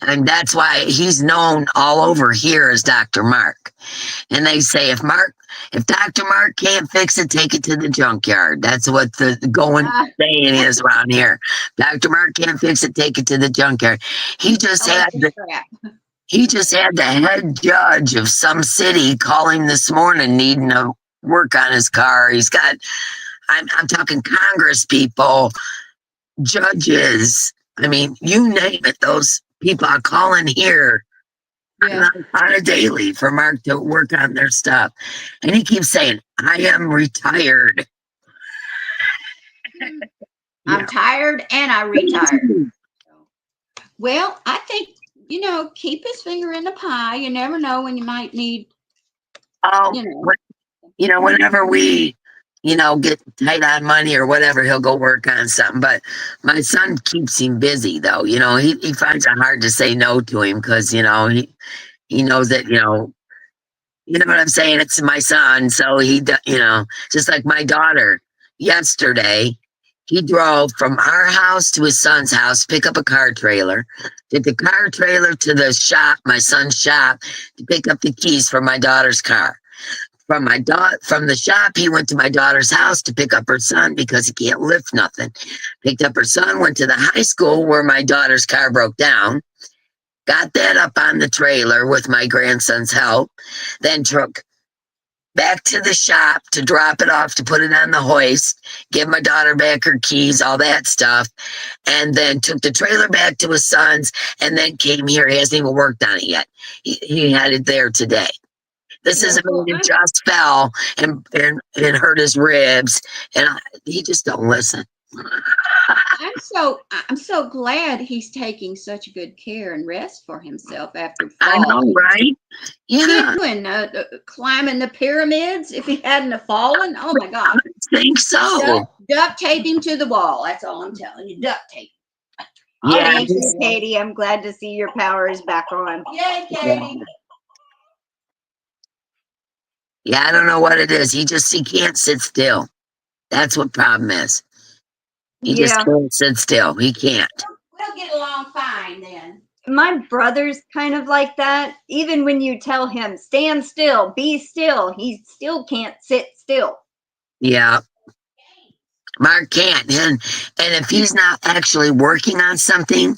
And that's why he's known all over here as Dr. Mark. And they say if Dr. Mark can't fix it, take it to the junkyard. That's what the going saying is around here. Dr. Mark can't fix it, take it to the junkyard. He just had the head judge of some city call him this morning needing to work on his car. He's got I'm talking Congress people, judges. I mean, you name it, those people are calling here on a daily for Mark to work on their stuff. And he keeps saying, I am retired. I'm tired and I retired. Well, I think, keep his finger in the pie. You never know when you might need, whenever we, get tight on money or whatever, he'll go work on something. But my son keeps him busy, though. He finds it hard to say no to him because, he knows that, you know what I'm saying? It's my son. So just like my daughter yesterday, he drove from our house to his son's house, pick up a car trailer, took the car trailer to the shop, my son's shop, to pick up the keys for my daughter's car. From the shop, he went to my daughter's house to pick up her son because he can't lift nothing. Picked up her son, went to the high school where my daughter's car broke down, got that up on the trailer with my grandson's help, then took back to the shop to drop it off, to put it on the hoist, give my daughter back her keys, all that stuff, and then took the trailer back to his son's, and then came here. He hasn't even worked on it yet. He had it there today. This is a man who just fell and hurt his ribs, and he just don't listen. I'm so glad he's taking such good care and rest for himself after I falling. know, right? Yeah. Doing climbing the pyramids if he hadn't have fallen. Oh my God. I think so. Duct tape him to the wall. That's all I'm telling you. Duct tape. Yeah. Thank you, Katie. I'm glad to see your power is back on. Yay, Katie. Yeah, I don't know what it is. He can't sit still. That's what problem is. He just can't sit still. He can't. We'll get along fine then. My brother's kind of like that. Even when you tell him, stand still, be still, he still can't sit still. Yeah. Mark can't. And if he's not actually working on something,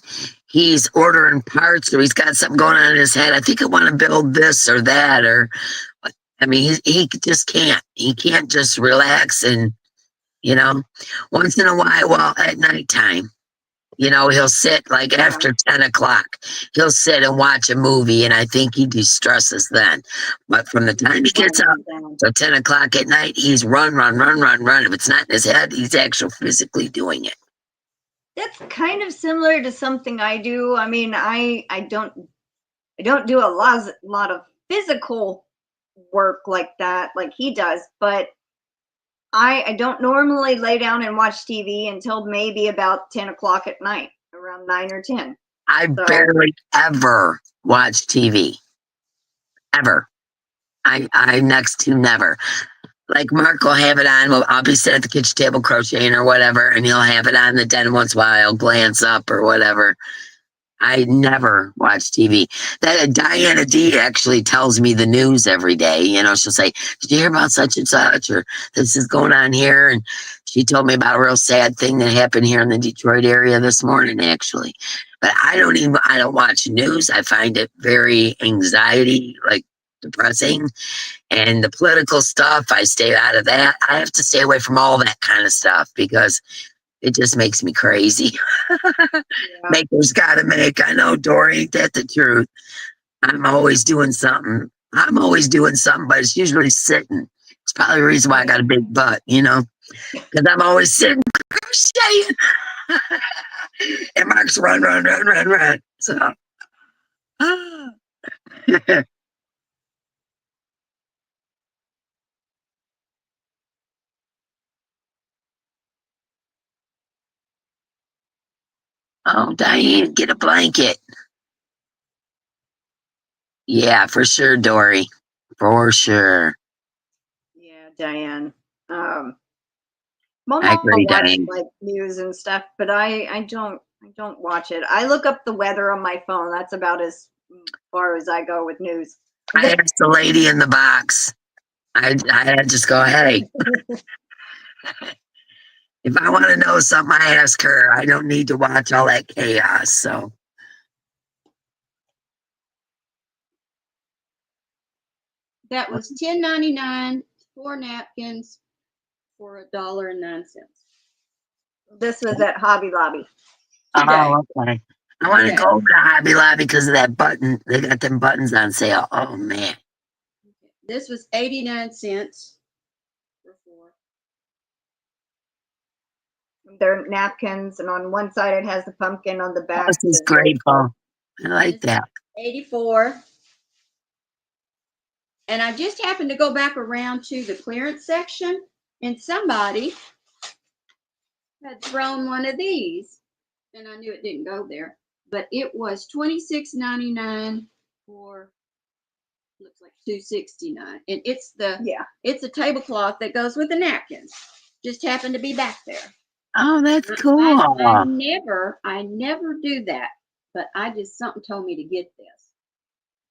he's ordering parts or he's got something going on in his head. I think I want to build this or that, or I mean, he just can't. He can't just relax and, once in a while, well, at nighttime, he'll sit like after 10 o'clock, he'll sit and watch a movie. And I think he de-stresses then. But from the time he gets up to 10 o'clock at night, he's run. If it's not in his head, he's actually physically doing it. That's kind of similar to something I do. I mean, I don't do a lot of physical work like that, like he does, but I don't normally lay down and watch TV until maybe about 10 o'clock at night, around 9 or 10. I barely ever watch TV. Ever. I next to never. Like Mark will have it on. Well, I'll be sitting at the kitchen table crocheting or whatever, and he'll have it on. Then once in a while, I'll glance up or whatever. I never watch TV. That Diana D actually tells me the news every day. She'll say, "Did you hear about such and such?" Or "This is going on here." And she told me about a real sad thing that happened here in the Detroit area this morning, actually. But I don't watch news. I find it very depressing. And the political stuff, I stay out of that. I have to stay away from all that kind of stuff because it just makes me crazy. Makers gotta make. I know, Dory, ain't that the truth? I'm always doing something. But it's usually sitting. It's probably the reason why I got a big butt, because I'm always sitting crocheting. And Mark's run. So, Oh, Diane, get a blanket. Yeah, for sure, Dory. For sure. Yeah, Diane. I Mama agree, watches Diane. like news and stuff, but I don't watch it. I look up the weather on my phone. That's about as far as I go with news. I asked the lady in the box. I just go, hey, if I want to know something, I ask her. I don't need to watch all that chaos. So That was $10.99, 4 napkins for $1.09. This was at Hobby Lobby. Today. oh, okay. I want to Today. go over to Hobby Lobby because of that button. They got them buttons on sale. Oh man. This was 89 cents for 4. They're napkins, and on one side it has the pumpkin, on the back This is says grateful. I like This is that. 84. And I just happened to go back around to the clearance section, and somebody had thrown one of these, and I knew it didn't go there, but it was $26.99 for, looks like $2.69, and it's Yeah. a tablecloth that goes with the napkins. Just happened to be back there. Oh, that's I cool. never do that, but something told me to get this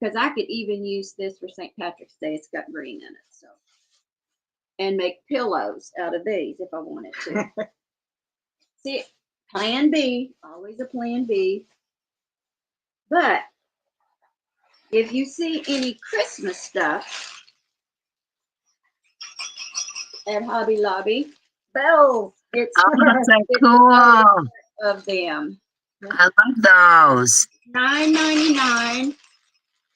because I could even use this for St. Patrick's Day. It's got green in it, so, and make pillows out of these if I wanted to. See, plan B, always a plan B. But if you see any Christmas stuff at Hobby Lobby, Bells. it's Oh, that's so it's cool. of them. I love those. $9.99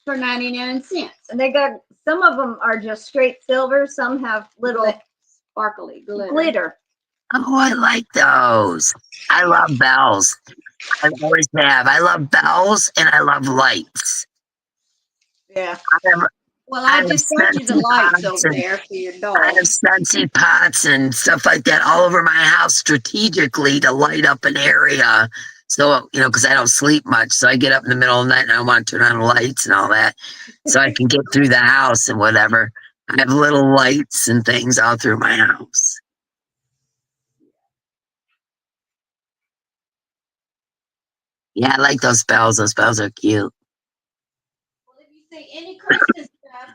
for 99 cents. And they got, some of them are just straight silver. Some have little Sparkly glitter. Oh, I like those. I love bells. I always have. I love bells and I love lights. Yeah. Well, I I have just got you the Scentsy lights pots over and there for your I dog. have Scentsy pots and stuff like that all over my house strategically to light up an area. So, because I don't sleep much. So I get up in the middle of the night and I want to turn on the lights and all that so I can get through the house and whatever. I have little lights and things all through my house. Yeah, I like those bells. Those bells are cute. Well, if you see any Christmas stuff,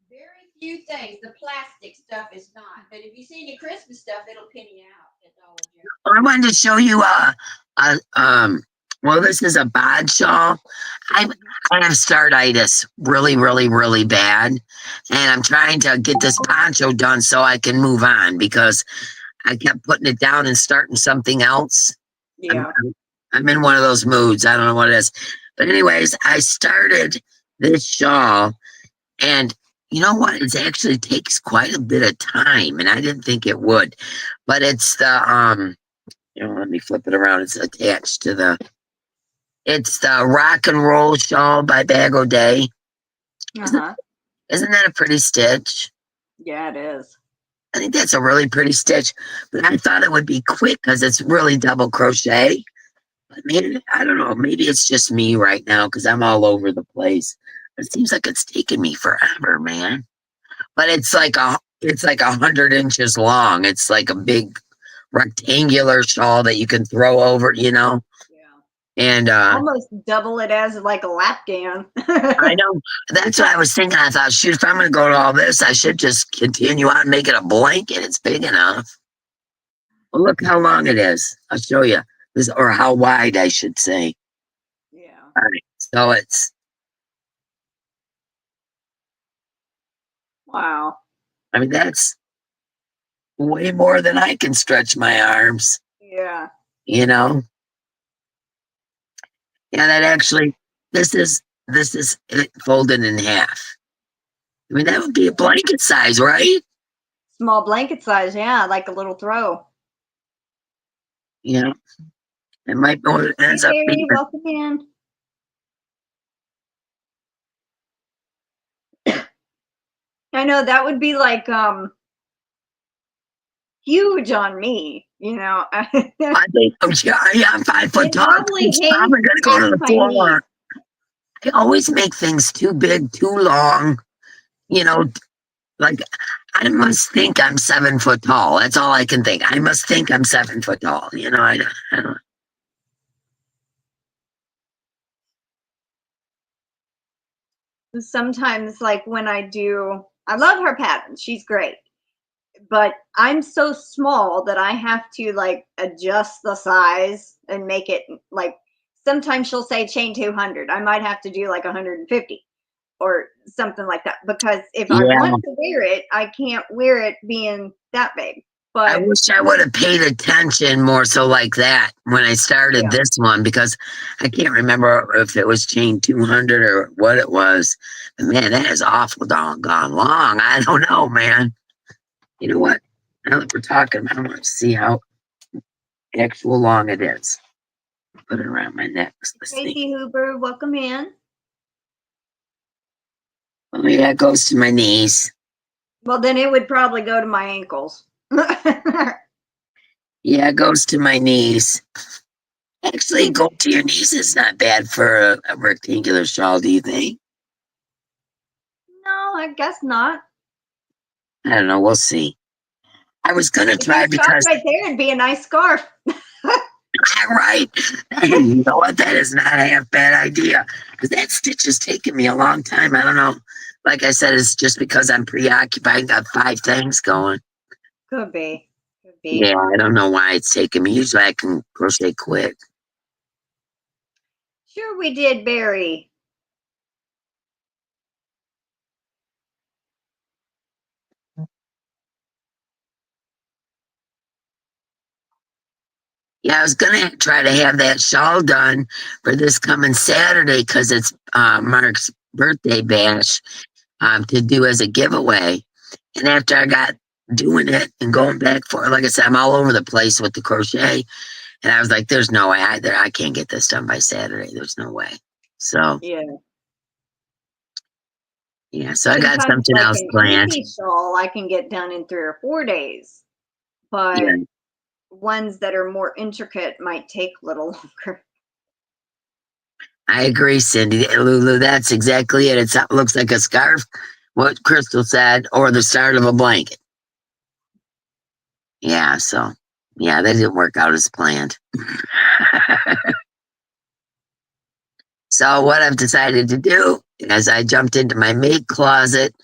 very few things. The plastic stuff is not. But if you see any Christmas stuff, it'll pin you out at Dollar General. I wanted to show you well, this is a bod shawl. I I have startitis really, really, really bad. And I'm trying to get this poncho done so I can move on because I kept putting it down and starting something else. I'm, Yeah. I'm in one of those moods. I don't know what it is. But anyways, I started this shawl and you know what? It actually takes quite a bit of time and I didn't think it would. But it's the let me flip it around. It's attached to it's the Rock and Roll Shawl by Bag O'Day. Uh-huh. Isn't that a pretty stitch? Yeah, it is. I think that's a really pretty stitch, but I thought it would be quick because it's really double crochet. But maybe, I don't know, maybe it's just me right now because I'm all over the place. It seems like it's taken me forever, man. But it's like 100 inches long. It's like a big rectangular shawl that you can throw over, Yeah. And Almost double it as like a lap gown. I know that's what I was thinking. I thought, shoot, if I'm going to go to all this, I should just continue on making a blanket. It's big enough. Well, look how long it is. I'll show you this, or how wide, I should say. Yeah. All right, so it's. Wow. I mean, that's way more than I can stretch my arms. Yeah. You know. Yeah, that actually. This is it folded in half. I mean, that would be a blanket size, right? Small blanket size, yeah, like a little throw. Yeah, it might be what it Hey, ends up being. Terry, welcome in. I know that would be like huge on me, You know, I think, oh, yeah, I'm 5 foot it tall. probably It's probably hangs going to go to at the my floor. knees. I always make things too big, too long. You know, like I must think I'm 7 foot tall. That's all I can think. I must think I'm 7 foot tall. You know, I don't. Sometimes, like when I love her pattern. She's great. But I'm so small that I have to like adjust the size and make it like, sometimes she'll say chain 200. I might have to do like 150 or something like that, because if I Yeah. want to wear it, I can't wear it being that big. I But wish I would have paid attention more so like that when I started yeah, this one, because I can't remember if it was chain 200 or what it was. But man, that is awful doggone long. I don't know, man. You know what? Now that we're talking, I want to see how actual long it is. Put it around my neck. Let's see. Tracy Huber, welcome in. Oh yeah, it goes to my knees. Well, then it would probably go to my ankles. Yeah, it goes to my knees. Actually, go to your knees is not bad for a rectangular shawl, do you think? No, I guess not. I don't know. We'll see. I was gonna If try you stop because right there, it'd be a nice scarf. right. You know what? That is not a half bad idea. Because that stitch is taking me a long time. I don't know. Like I said, it's just because I'm preoccupied. Got 5 things going. Could be. Could be. Yeah, I don't know why it's taking me. Usually I can crochet quick. Sure, we did, Barry. Yeah, I was gonna try to have that shawl done for this coming Saturday because it's Mark's birthday bash to do as a giveaway. And after I got doing it and going back for it, like I said, I'm all over the place with the crochet. And I was like, there's no way I can't get this done by Saturday. There's no way. So Yeah. yeah, so I got Sometimes, something like else an planned. easy shawl, I can get done in 3 or 4 days. But Yeah, ones that are more intricate might take a little longer. I agree, Cindy. Lulu, that's exactly it. It looks like a scarf, what Crystal said, or the start of a blanket. Yeah, so yeah, that didn't work out as planned. So what I've decided to do is I jumped into my make closet.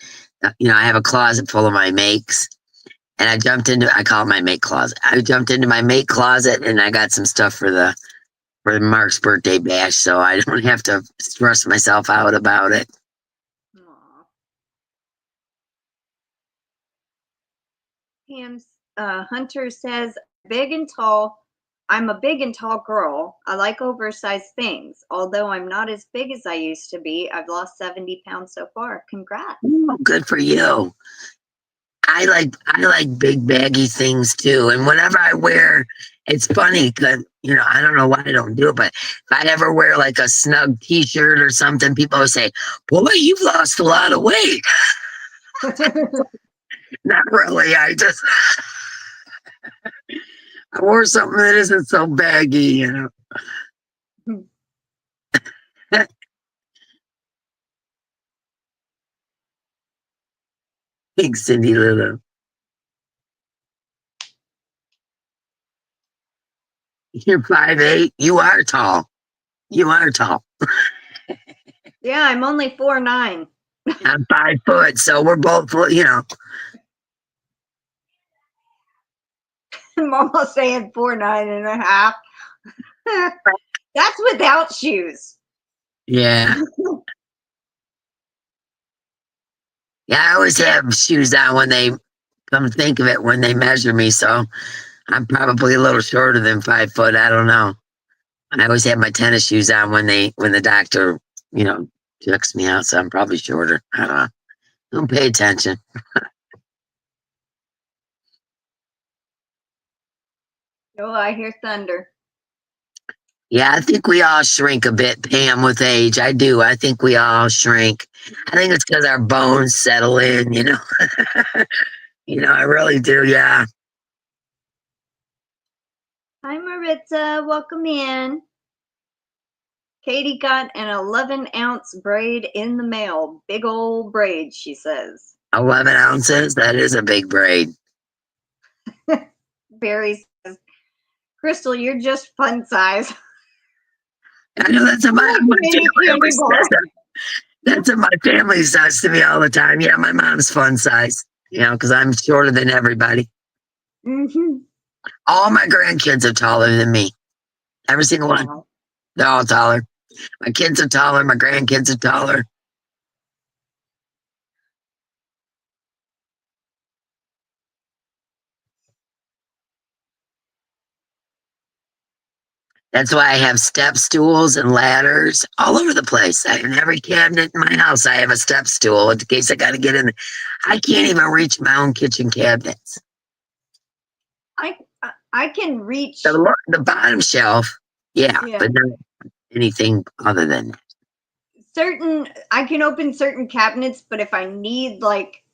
You know, I have a closet full of my makes. And I call it my make closet. I jumped into my make closet and I got some stuff for Mark's birthday bash, so I don't have to stress myself out about it. Aw. Pam's Hunter says, big and tall. I'm a big and tall girl. I like oversized things. Although I'm not as big as I used to be, I've lost 70 pounds so far. Congrats. Oh, good for you. I like big baggy things too. And whenever I wear, it's funny because I don't know why I don't do it, but if I ever wear like a snug t-shirt or something, people always say, boy, you've lost a lot of weight. Not really. I wore something that isn't so baggy. Thanks, Cindy Lulu. You're 5'8". You are tall. You are tall. Yeah, I'm only 4'9". I'm 5 foot, so we're both, I'm almost saying 4'9.5". That's without shoes. Yeah. Yeah, I always have shoes on when they come to think of it, when they measure me, so I'm probably a little shorter than 5 foot. I don't know. I always have my tennis shoes on when the doctor, checks me out, so I'm probably shorter. I don't know. Don't pay attention. Oh, I hear thunder. Yeah, I think we all shrink a bit, Pam, with age. I do. I think we all shrink. I think it's because our bones settle in. I really do. Yeah. Hi, Maritza. Welcome in. Katie got an 11-ounce braid in the mail. Big old braid, she says. 11 ounces? That is a big braid. Barry says, Crystal, you're just fun size. I know that's what my family always says that. That's what my family says to me all the time. Yeah, my mom's fun size, you know, because I'm shorter than everybody. Mm-hmm. All my grandkids are taller than me. Every single one. Wow. They're all taller. My kids are taller. My grandkids are taller. That's why I have step stools and ladders all over the place. In every cabinet in my house, I have a step stool in case I got to get in. I can't even reach my own kitchen cabinets. I can reach The bottom shelf, yeah, but not anything other than that. I can open certain cabinets, but if I need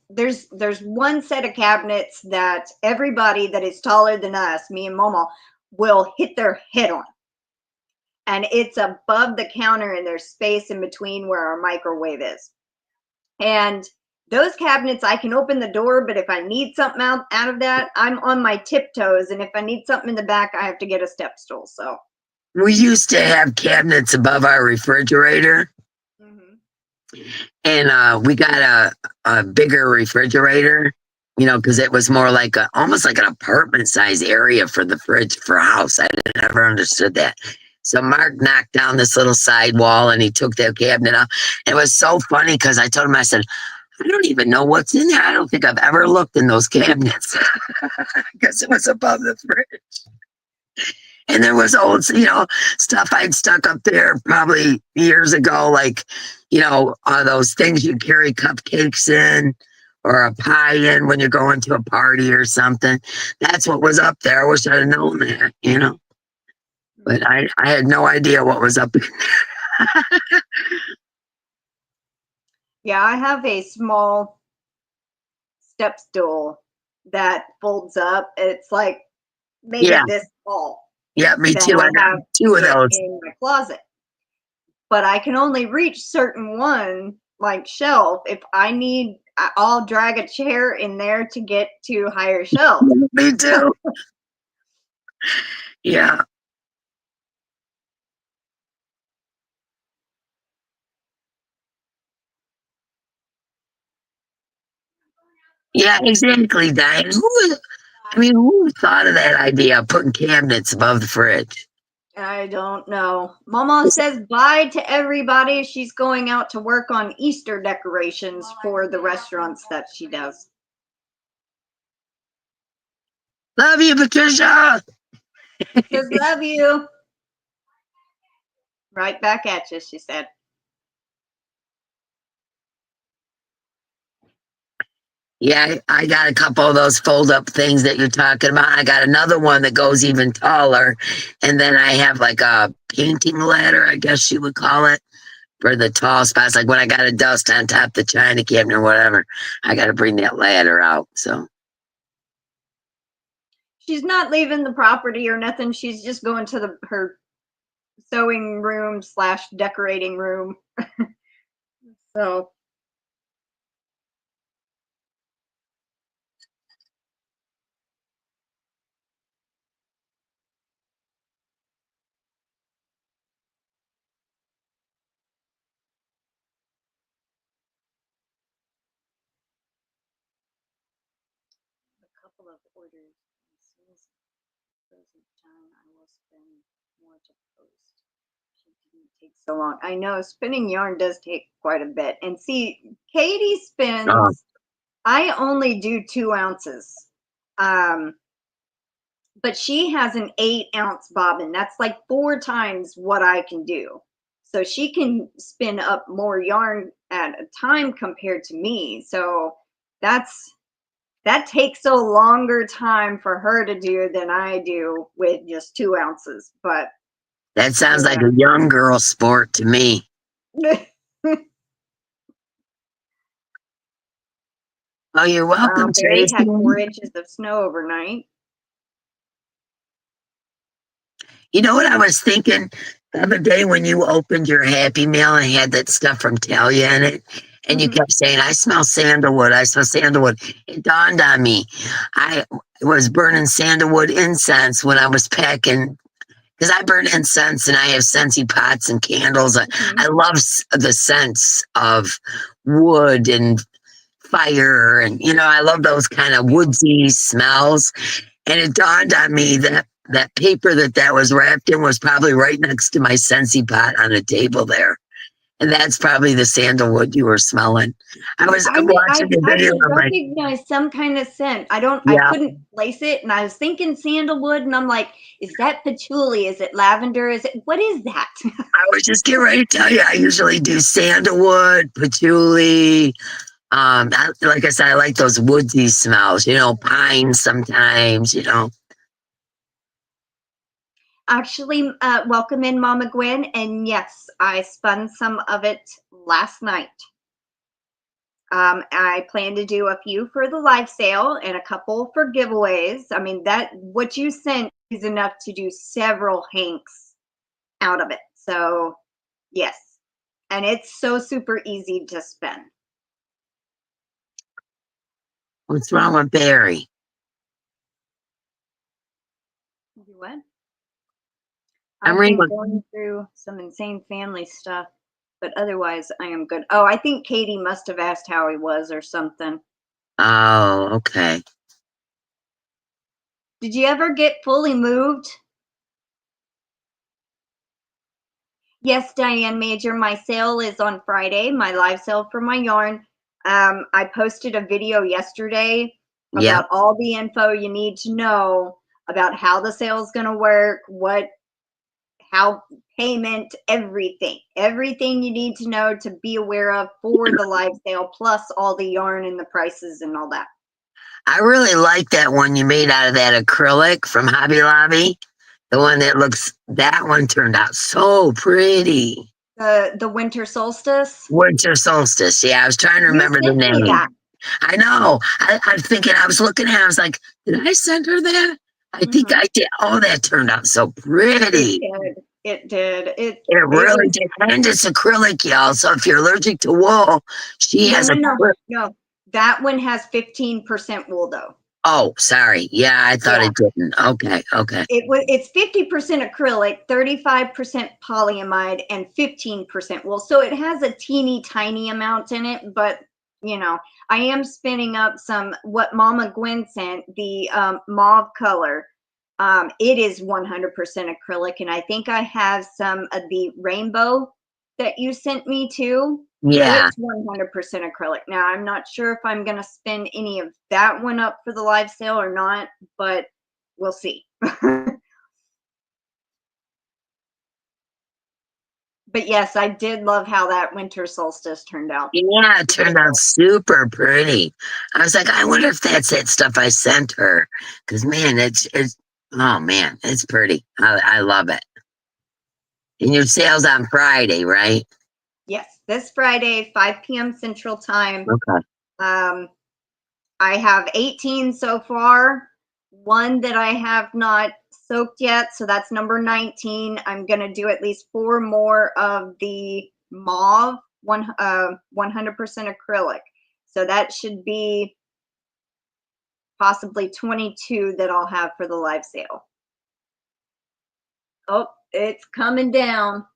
there's one set of cabinets that everybody that is taller than us, me and Momo, will hit their head on. And it's above the counter and there's space in between where our microwave is. And those cabinets, I can open the door, but if I need something out of that, I'm on my tiptoes. And if I need something in the back, I have to get a step stool. So we used to have cabinets above our refrigerator. And we got a bigger refrigerator, you know, because it was more like almost like an apartment size area for the fridge for a house. I never understood that. So Mark knocked down this little side wall and he took that cabinet out. It was so funny because I told him, I said, I don't even know what's in there. I don't think I've ever looked in those cabinets because it was above the fridge. And there was old, you know, stuff I'd stuck up there probably years ago, like, you know, those things you carry cupcakes in or a pie in when you're going to a party or something. That's what was up there. I wish I'd have known that, you know. But I had no idea what was up in there. yeah, I have a small step stool that folds up. It's like maybe this tall. Yeah, me too. I have two of those in my closet. But I can only reach certain one, like shelf. If I need, I'll drag a chair in there to get to higher shelf. Me too. Yeah. Yeah, exactly, Diane. Who thought of that idea of putting cabinets above the fridge? I don't know. Mama says bye to everybody. She's going out to work on Easter decorations for the restaurants that she does. Love you, Patricia. Says love you. Right back at you, she said. Yeah, I got a couple of those fold up things that you're talking about. I got another one that goes even taller. And then I have like a painting ladder, I guess you would call it, for the tall spots. Like when I got to dust on top of the china cabinet or whatever, I got to bring that ladder out. So She's not leaving the property or nothing. She's just going to her sewing room / decorating room. So a couple of orders. As soon as it goes in time, I will spend more to post. She didn't take so long. I know spinning yarn does take quite a bit. And see, Katie spins. I only do 2 ounces. But she has an 8-ounce bobbin. That's like 4 times what I can do. So she can spin up more yarn at a time compared to me. So that takes a longer time for her to do than I do with just 2 ounces. But that sounds like a young girl sport to me. Oh, you're welcome, Barry Tracy. had 4 inches of snow overnight. You know what I was thinking the other day when you opened your Happy Meal and had that stuff from Talia in it, and you kept saying, I smell sandalwood, I smell sandalwood. It dawned on me. I was burning sandalwood incense when I was packing, because I burn incense and I have scentsy pots and candles. I love the scents of wood and fire, and I love those kind of woodsy smells. And it dawned on me that that paper that was wrapped in was probably right next to my Scentsy pot on a table there. And that's probably the sandalwood you were smelling. I'm watching the I video. could I'm like, recognize some kind of scent. I yeah, couldn't place it, and I was thinking sandalwood, and I'm like, is that patchouli? Is it lavender? What is that? I was just getting ready to tell you, I usually do sandalwood, patchouli. Like I said, I like those woodsy smells, pine sometimes. Actually, welcome in Mama Gwen, and yes, I spun some of it last night. I plan to do a few for the live sale and a couple for giveaways. I mean, what you sent is enough to do several hanks out of it. So yes, and it's so super easy to spin. What's wrong with Barry? Do what? I'm I've been reading. going through some insane family stuff, but otherwise I am good. Oh, I think Katie must have asked how he was or something. Oh, okay. Did you ever get fully moved? Yes, Diane Major, my sale is on Friday, my live sale for my yarn. I posted a video yesterday Yep. about all the info you need to know about how the sale is going to work, how payment, everything you need to know to be aware of for the live sale, plus all the yarn and the prices and all that. I really like that one you made out of that acrylic from Hobby Lobby. The one that one turned out so pretty. The winter solstice. Winter solstice. Yeah, I was trying to You remember the sent me name. that. I know. I'm thinking, I was looking at it, I was like, did I send her that? I think I did. Oh, that turned out so pretty. It did. It really was, did. And it's acrylic, y'all. So if you're allergic to wool, she has a. No. That one has 15% wool though. Oh, sorry. Yeah, I thought it didn't. Okay. It's 50% acrylic, 35% polyamide, and 15% wool. So it has a teeny tiny amount in it, but I am spinning up what Mama Gwen sent, the mauve color. It is 100% acrylic, and I think I have some of the rainbow that you sent me too. Yeah. It's 100% acrylic. Now, I'm not sure if I'm going to spin any of that one up for the live sale or not, but we'll see. But yes, I did love how that winter solstice turned out. Yeah, it turned out super pretty. I was like, I wonder if that's that stuff I sent her. Because, man, oh, man, it's pretty. I love it. And your sale's on Friday, right? Yes, this Friday, 5 p.m. Central Time. Okay. I have 18 so far. One that I have not soaked yet, so that's number 19. I'm going to do at least 4 more of the mauve, 100% acrylic. So that should be possibly 22 that I'll have for the live sale. Oh, it's coming down.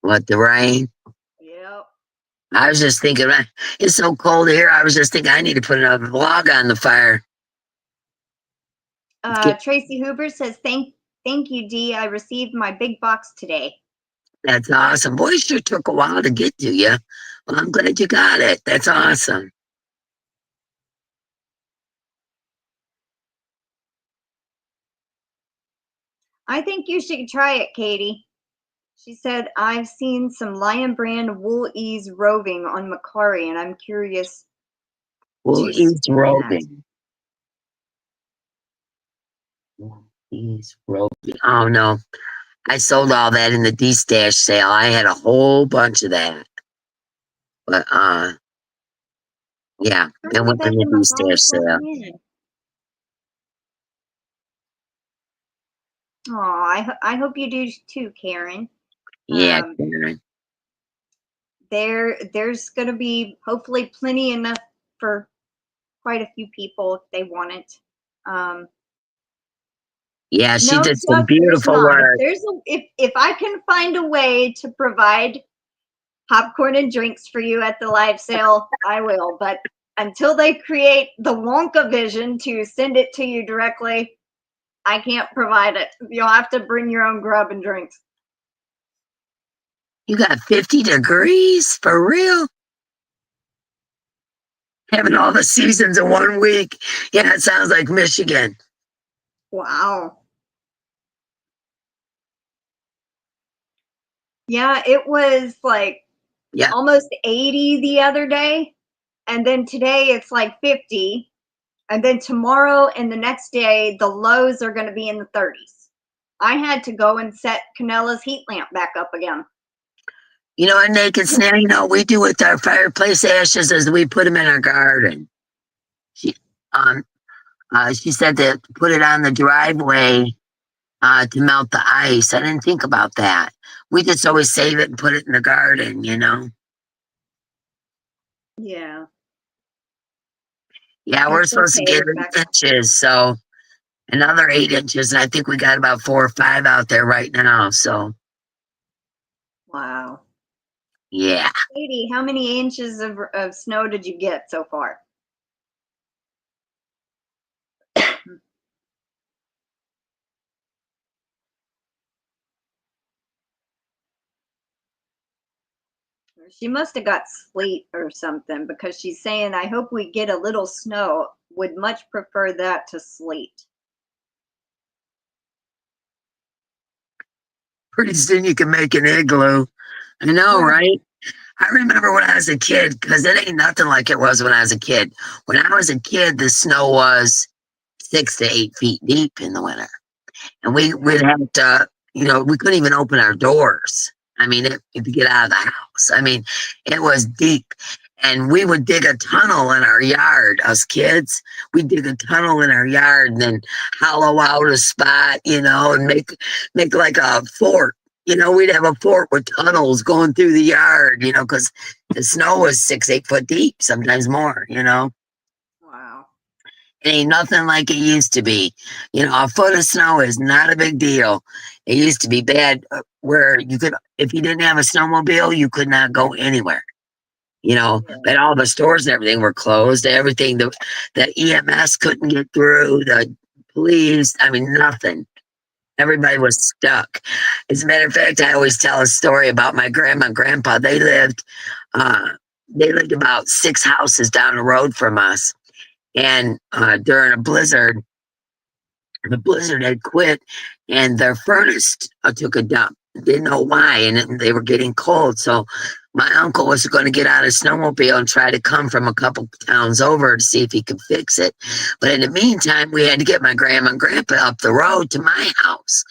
What, the rain? Yep. I was just thinking, it's so cold here. I was just thinking, I need to put a log on the fire. Tracy Huber says, thank you, Dee. I received my big box today. That's awesome. Boy, it sure took a while to get to you. Well, I'm glad you got it. That's awesome. I think you should try it, Katie. She said, I've seen some Lion Brand Wool Ease roving on Macari, and I'm curious. Wool Ease roving. Wool Ease roving. Oh, no. I sold all that in the D-Stash sale. I had a whole bunch of that. But, yeah, it went in the D-Stash sale. Oh, I hope you do too, Karen. Yeah, Karen. There's going to be hopefully plenty enough for quite a few people if they want it. Yeah, she No, did some Chuck, there's beautiful not. work. If I can find a way to provide popcorn and drinks for you at the live sale, I will. But until they create the Wonka vision to send it to you directly, I can't provide it. You'll have to bring your own grub and drinks. You got 50 degrees? For real? Having all the seasons in 1 week. Yeah, it sounds like Michigan. Wow. Yeah, it was like almost 80 the other day. And then today it's like 50. And then tomorrow and the next day, the lows are going to be in the 30s. I had to go and set Canella's heat lamp back up again. You know, a naked snail, you know, we do with our fireplace ashes is we put them in our garden. She said to put it on the driveway to melt the ice. I didn't think about that. We just always save it and put it in the garden, you know? Yeah. Yeah, we're supposed to get 8 inches, so another 8 inches, and I think we got about 4 or 5 out there right now, so. Wow. Yeah. Katie, how many inches of snow did you get so far? She must have got sleet or something because she's saying, I hope we get a little snow. Would much prefer that to sleet. Pretty soon you can make an igloo. I know, right? I remember when I was a kid, because it ain't nothing like it was when I was a kid. When I was a kid, the snow was 6 to 8 feet deep in the winter. And we'd have to, you know, we couldn't even open our doors. I mean, to get out of the house. I mean, it was deep. And we would dig a tunnel in our yard, us kids. We'd dig a tunnel in our yard and then hollow out a spot, you know, and make like a fort. You know, we'd have a fort with tunnels going through the yard, you know, because the snow was 6, 8 foot deep, sometimes more, you know. Wow. It ain't nothing like it used to be. You know, a foot of snow is not a big deal. It used to be bad where you could, if you didn't have a snowmobile, you could not go anywhere. You know, but all the stores and everything were closed. Everything, the EMS couldn't get through, the police, I mean, nothing. Everybody was stuck. As a matter of fact, I always tell a story about my grandma and grandpa. They lived about 6 houses down the road from us. And during a blizzard, the blizzard had quit and their furnace took a dump. Didn't know why, and they were getting cold. So my uncle was going to get out a snowmobile and try to come from a couple towns over to see if he could fix it. But in the meantime, we had to get my grandma and grandpa up the road to my house.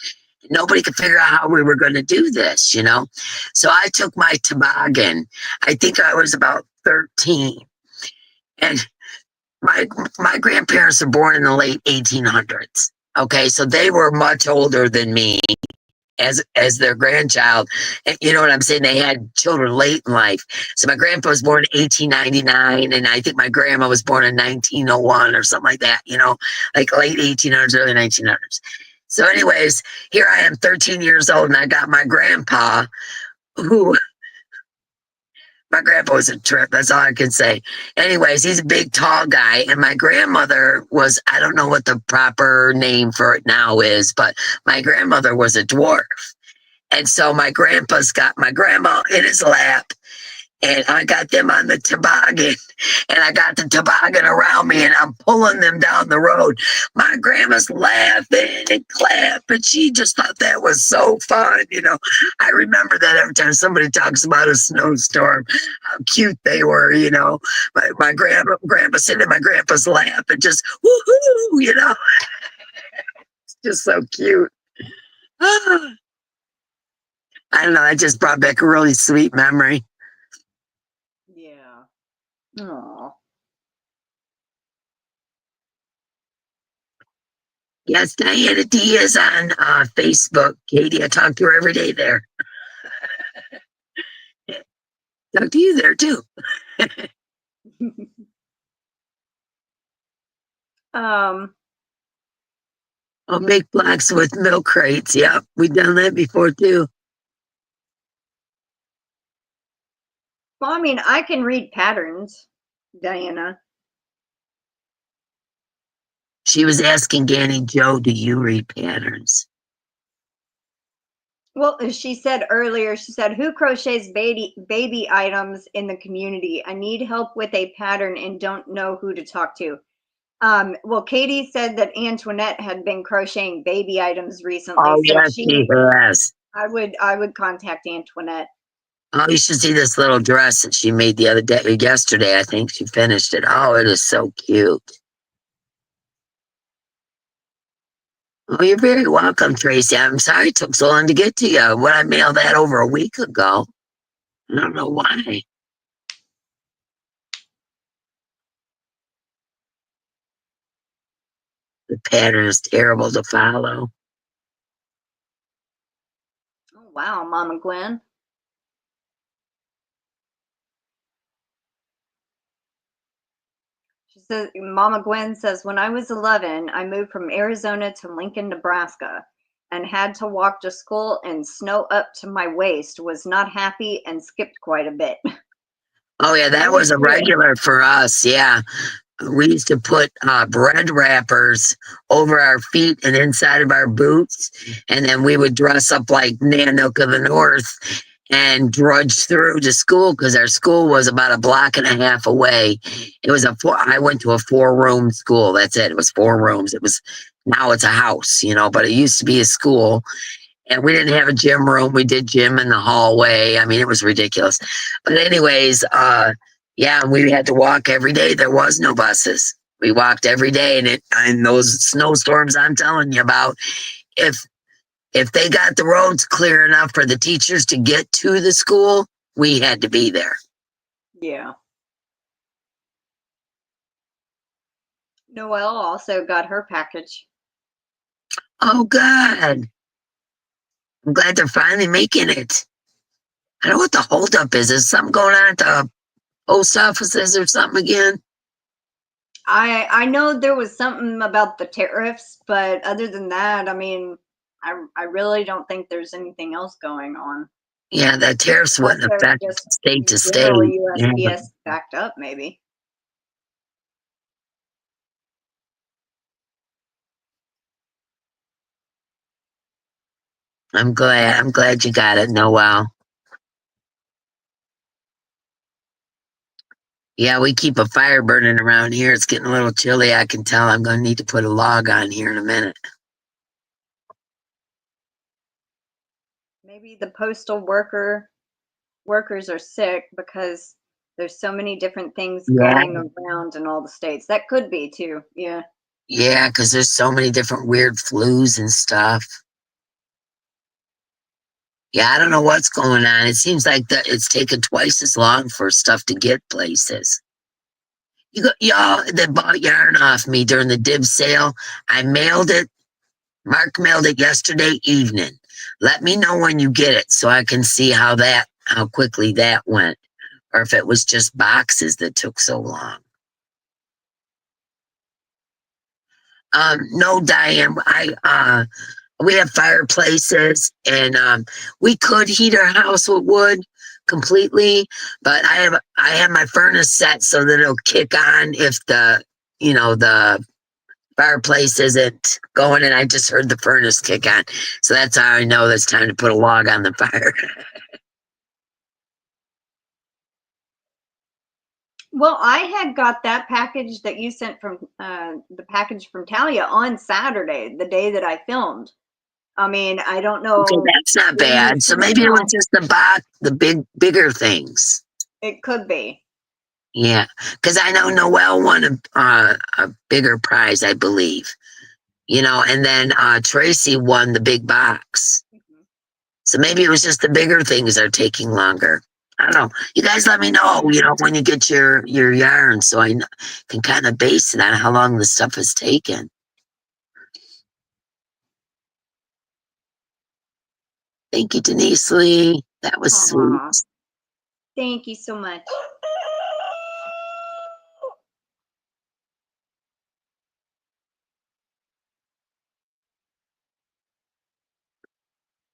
Nobody could figure out how we were going to do this, you know? So I took my toboggan. I think I was about 13. And my grandparents were born in the late 1800s. Okay, so they were much older than me as their grandchild. And you know what I'm saying? They had children late in life. So my grandpa was born in 1899, and I think my grandma was born in 1901 or something like that, you know, like late 1800s, early 1900s. So anyways, here I am 13 years old, and I got my grandpa who my grandpa was a trip. That's all I can say. Anyways, he's a big, tall guy. And my grandmother was, I don't know what the proper name for it now is, but my grandmother was a dwarf. And so my grandpa's got my grandma in his lap. And I got them on the toboggan, and I got the toboggan around me, and I'm pulling them down the road. My grandma's laughing and clapping. She just thought that was so fun. You know, I remember that every time somebody talks about a snowstorm, how cute they were. You know, my grandpa sitting in my grandpa's lap and just woohoo. You know, it's just so cute. I don't know. That just brought back a really sweet memory. Yeah. Oh. Yes, Diana D is on Facebook. Katie, I talk to her every day there. Talk to you there too. Um, I'll make blocks with milk crates. Yep, we've done that before too. well, I mean, I can read patterns, Diana. She was asking GanniJo, do you read patterns? Well, she said earlier, she said, who crochets baby items in the community? I need help with a pattern and don't know who to talk to. Well, Katie said that Antoinette had been crocheting baby items recently. Oh, So yes, she has. I would contact Antoinette. Oh, you should see this little dress that she made the other day, yesterday, I think she finished it. Oh, it is so cute. Oh, you're very welcome, Tracy. I'm sorry it took so long to get to you. When I mailed that over a week ago. I don't know why. The pattern is terrible to follow. Oh, wow, Mama Gwen. She says, Mama Gwen says, when I was 11, I moved from Arizona to Lincoln, Nebraska, and had to walk to school and snow up to my waist. Was not happy and skipped quite a bit. Oh, yeah, that was a regular for us. Yeah. We used to put bread wrappers over our feet and inside of our boots. And then we would dress up like Nanook of the North and drudge through to school because our school was about a block and a half away. It was I went to a 4-room school. That's it. It was 4 rooms. Now it's a house, but it used to be a school. And we didn't have a gym room. We did gym in the hallway. I mean, it was ridiculous. But anyways, yeah, we had to walk every day. There was no buses. We walked every day, and those snowstorms I'm telling you about, if they got the roads clear enough for the teachers to get to the school, we had to be there. Yeah. Noelle also got her package. Oh, good. I'm glad they're finally making it. I don't know what the holdup is. Is something going on at the post offices or something again? I know there was something about the tariffs, but other than that, I mean, I really don't think there's anything else going on. Yeah, the tariffs wouldn't affect state to state. USPS backed up, maybe. I'm glad you got it, Noelle. Yeah, we keep a fire burning around here. It's getting a little chilly. I can tell. I'm going to need to put a log on here in a minute. Maybe the postal workers are sick because there's so many different things going around in all the states. That could be too. Yeah. Yeah, because there's so many different weird flus and stuff. Yeah, I don't know what's going on. It seems like it's taken twice as long for stuff to get places. Y'all that bought yarn off me during the Dib sale, I mailed it. Mark mailed it yesterday evening. Let me know when you get it so I can see how quickly that went, or if it was just boxes that took so long. No, Diane, we have fireplaces and we could heat our house with wood completely, but I have my furnace set so that it'll kick on if the fireplace isn't going, and I just heard the furnace kick on. So that's how I know it's time to put a log on the fire. Well, I had got that package that you sent from the package from Talia on Saturday, the day that I filmed. I mean, I don't know. Okay, that's not bad. So maybe it was just the bigger things. It could be. Yeah, because I know Noelle won a bigger prize, I believe. And then Tracy won the big box. Mm-hmm. So maybe it was just the bigger things are taking longer. I don't know. You guys let me know, when you get your yarn so I can kind of base it on how long the stuff has taken. Thank you, Denise Lee. That was Aw. sweet. Thank you so much.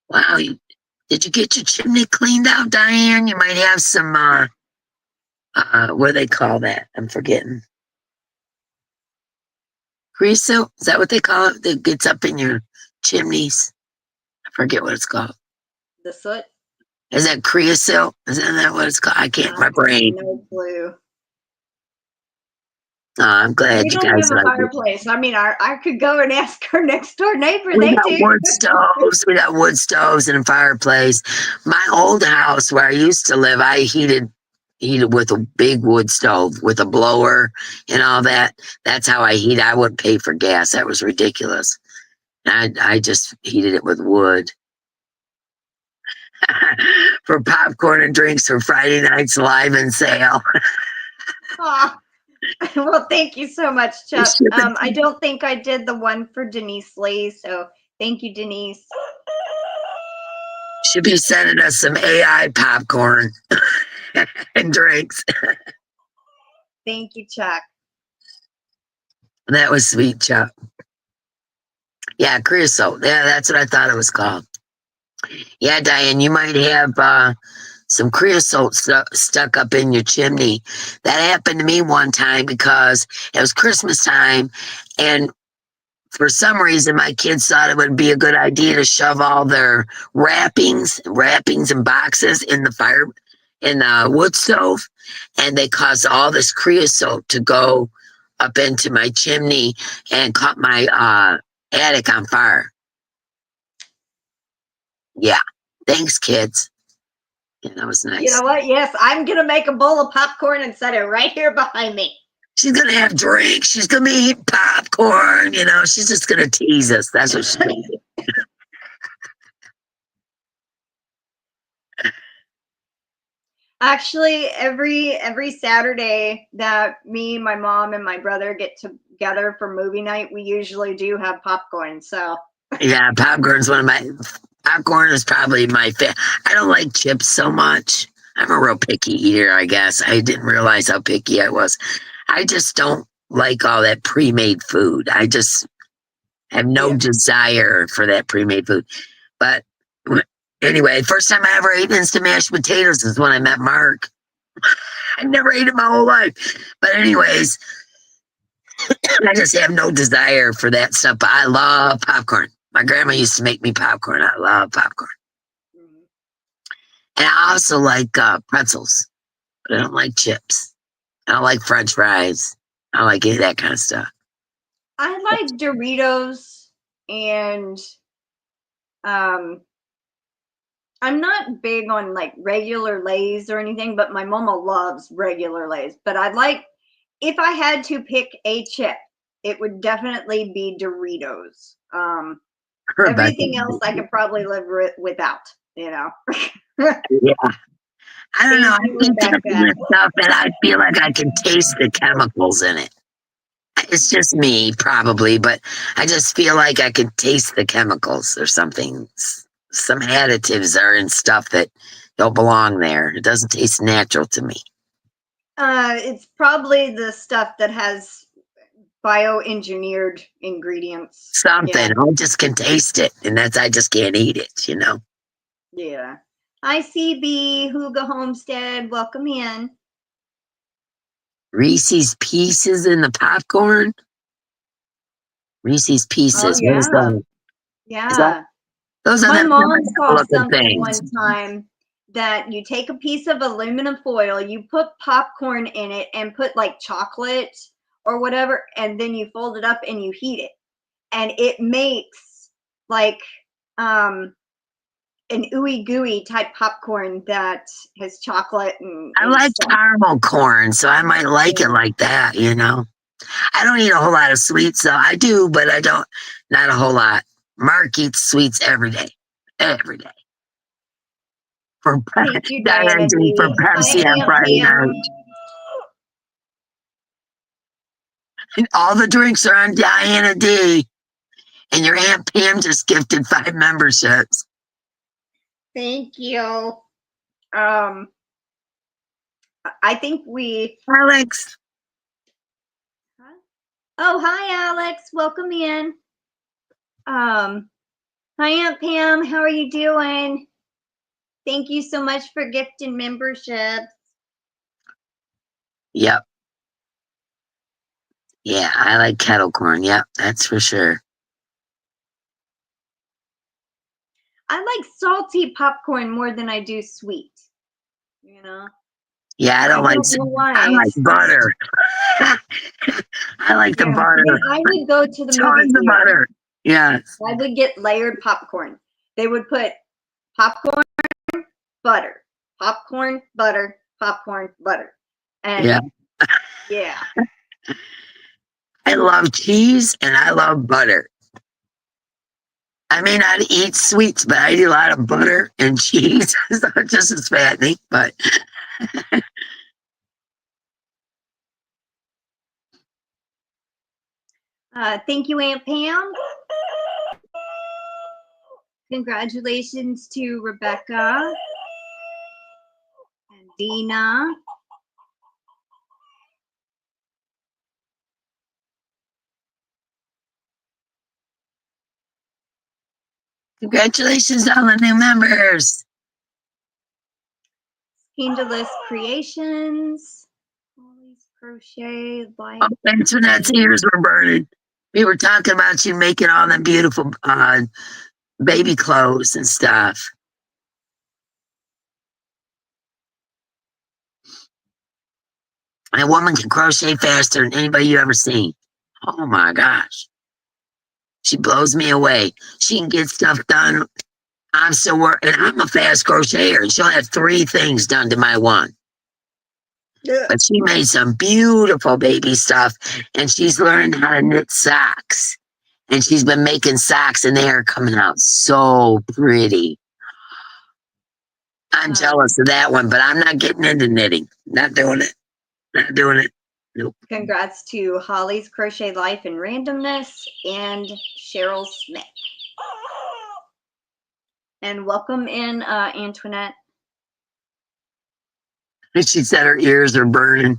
Wow, did you get your chimney cleaned out, Diane? You might have some, what do they call that? I'm forgetting. Creosote? Is that what they call it? That gets up in your chimneys? I forget what it's called. The soot? Is that creosote? Isn't that what it's called? I can't, my brain. No clue. Oh, I'm glad We you don't guys have a like it. fireplace. I mean, I could go and ask our next door neighbor. We They got do. wood stoves. We got wood stoves and a fireplace. My old house where I used to live, I heated with a big wood stove with a blower and all that. That's how I heat. I wouldn't pay for gas. That was ridiculous. I just heated it with wood. For popcorn and drinks for Friday night's live and sale. Aw. Well, thank you so much, Chuck. Ship it. I don't think I did the one for Denise Lee, so thank you, Denise. Should be sending us some AI popcorn and drinks. Thank you, Chuck. That was sweet, Chuck. Yeah, creosote. Yeah, that's what I thought it was called. Yeah, Diane, you might have some creosote stuck up in your chimney. That happened to me one time because it was Christmas time, and for some reason, my kids thought it would be a good idea to shove all their wrappings and boxes in the wood stove, and they caused all this creosote to go up into my chimney and caught my attic on fire. Yeah, thanks, kids. Yeah, that was nice. You know what? Yes, I'm going to make a bowl of popcorn and set it right here behind me. She's gonna have drinks. She's gonna be eating popcorn. She's just gonna tease us. That's what she's gonna do. Actually, every Saturday that me, my mom, and my brother get together for movie night, we usually do have popcorn. So Yeah, popcorn is probably my favorite. I don't like chips so much. I'm a real picky eater, I guess. I didn't realize how picky I was. I just don't like all that pre-made food. I just have no desire for that pre-made food. But anyway, first time I ever ate instant mashed potatoes is when I met Mark. I never ate it my whole life. But anyways, I just have no desire for that stuff. But I love popcorn. My grandma used to make me popcorn. I love popcorn. And I also like pretzels, but I don't like chips. I don't like French fries. I don't like any of that kind of stuff. I like Doritos, and I'm not big on like regular Lay's or anything, but my mama loves regular Lay's. But if I had to pick a chip, it would definitely be Doritos. Everything else I could probably live without, Yeah. I don't know. I keep touching this stuff and I feel like I can taste the chemicals in it. It's just me, probably, but I just feel like I can taste the chemicals or something. Some additives are in stuff that don't belong there. It doesn't taste natural to me. It's probably the stuff that has bioengineered ingredients. Something. Yeah. I just can taste it, and I just can't eat it, Yeah. Hi, CB, Huga Homestead. Welcome in. Reese's Pieces in the popcorn? Reese's Pieces. Oh, yeah. What is that? Yeah. Those are my mom saw something things. one time that you take a piece of aluminum foil, you put popcorn in it and put like chocolate or whatever, and then you fold it up and you heat it. And it makes like an ooey gooey type popcorn that has chocolate and I like stuff. caramel corn, so I might like it like that, I don't eat a whole lot of sweets, though. I do, but I don't, not a whole lot. Mark eats sweets every day. Every day. For Diana D. for Pepsi on Friday night. And all the drinks are on Diana D. And your Aunt Pam just gifted 5 memberships. Thank you. I think we. Alex. Oh, hi, Alex. Welcome in. Hi, Aunt Pam. How are you doing? Thank you so much for gifting memberships. Yep. Yeah, I like kettle corn. Yep, that's for sure. I like salty popcorn more than I do sweet. You know? Yeah, I don't like. know why. I like butter. I like the butter. I would go to the movie Tons of theater. butter. Yeah. I would get layered popcorn. They would put popcorn, butter, popcorn, butter, popcorn, butter. And Yeah. yeah. I love cheese and I love butter. I may not eat sweets, but I eat a lot of butter and cheese. It's not just as fattening, but Thank you, Aunt Pam. Congratulations to Rebecca and Dina. congratulations on the new members. Scandalous Creations. Molly's Crochet. Oh, Internet's ears were burning. We were talking about you making all them beautiful baby clothes and stuff. That woman can crochet faster than anybody you ever seen. Oh my gosh. She blows me away. She can get stuff done. I'm still working. And I'm a fast crocheter, and she'll have 3 things done to my one. Yeah. But she made some beautiful baby stuff, and she's learned how to knit socks. And she's been making socks, and they are coming out so pretty. I'm jealous of that one, but I'm not getting into knitting. Not doing it. Not doing it. Nope. Congrats to Holly's Crochet Life and Randomness and Cheryl Smith. And welcome in, Antoinette. And she said her ears are burning.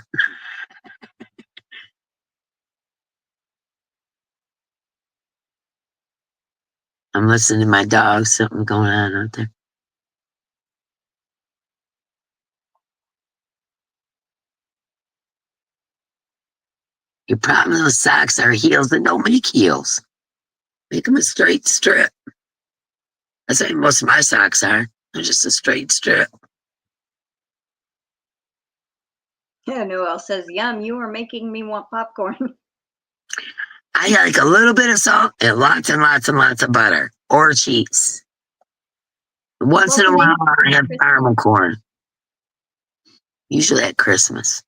I'm listening to my dog. Something going on out there. Your problem with socks are heels that don't make heels. Make them a straight strip. That's what most of my socks are. They're just a straight strip. Yeah, Noel says, yum, you are making me want popcorn. I like a little bit of salt and lots and lots and lots of butter or cheese. Once in a while, I have caramel corn. Usually at Christmas.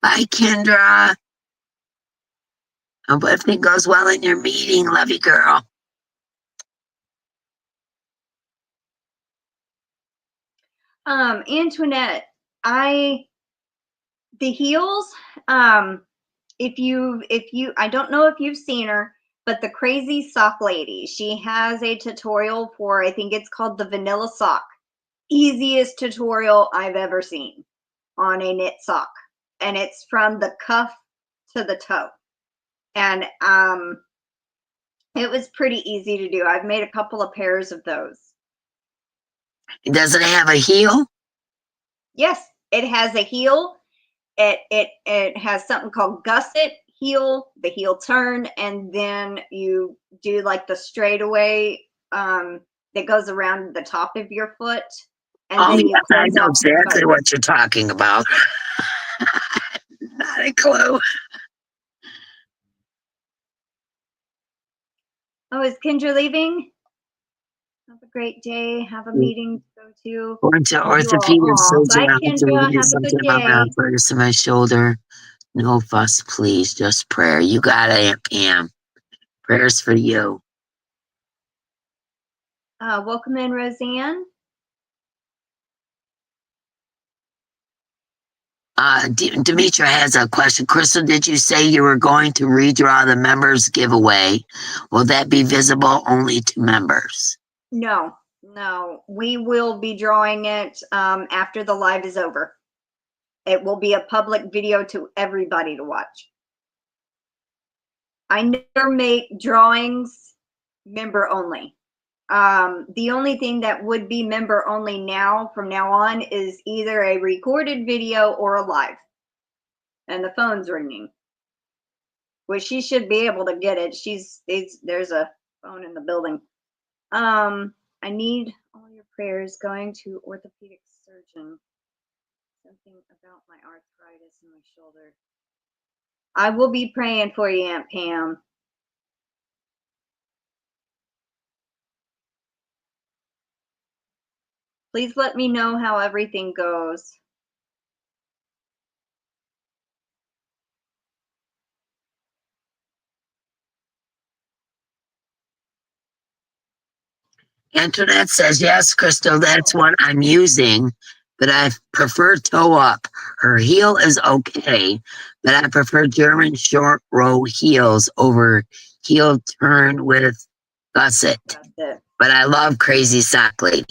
Bye, Kendra. Hope everything goes well in your meeting. Love you, girl. Antoinette, the heels, if you, I don't know if you've seen her, but the Crazy Sock Lady, she has a tutorial for, I think it's called the Vanilla Sock. Easiest tutorial I've ever seen on a knit sock. And it's from the cuff to the toe. And it was pretty easy to do. I've made a couple of pairs of those. Does it have a heel? Yes, it has a heel. It has something called gusset heel, the heel turn, and then you do like the straightaway that goes around the top of your foot. And Oh, then yes, I know exactly what you're talking about. Not a clue. Oh, is Kendra leaving? Have a great day. Have a meeting to go to. Going to orthopedic surgery. Bye, Kendra. Have a good day. First in my shoulder. No fuss, please. Just prayer. You got it, Aunt Pam. Prayers for you. Welcome in, Roseann. Demetra has a question. Crystal, did you say you were going to redraw the members giveaway? Will that be visible only to members? No, we will be drawing it after the live is over. It will be a public video to everybody to watch. I never make drawings member only. The only thing that would be member only now, from now on, is either a recorded video or a live. And the phone's ringing. Well, she should be able to get it. There's a phone in the building. I need all your prayers. Going to orthopedic surgeon. Something about my arthritis in my shoulder. I will be praying for you, Aunt Pam. Please let me know how everything goes. Antoinette says, yes, Crystal, that's what I'm using, but I prefer toe up. Her heel is okay, but I prefer German short row heels over heel turn with gusset. But I love Crazy Sock Lady.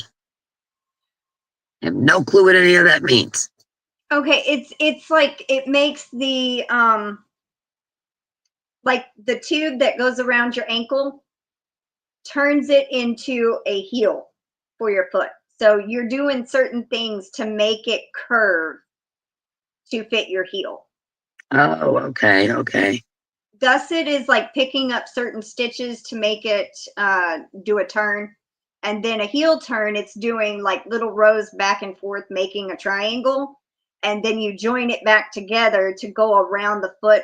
I have no clue what any of that means. Okay, it's like it makes the like the tube that goes around your ankle turns it into a heel for your foot. So you're doing certain things to make it curve to fit your heel. Oh, okay. Gusset is like picking up certain stitches to make it do a turn. And then a heel turn, it's doing like little rows back and forth, making a triangle. And then you join it back together to go around the foot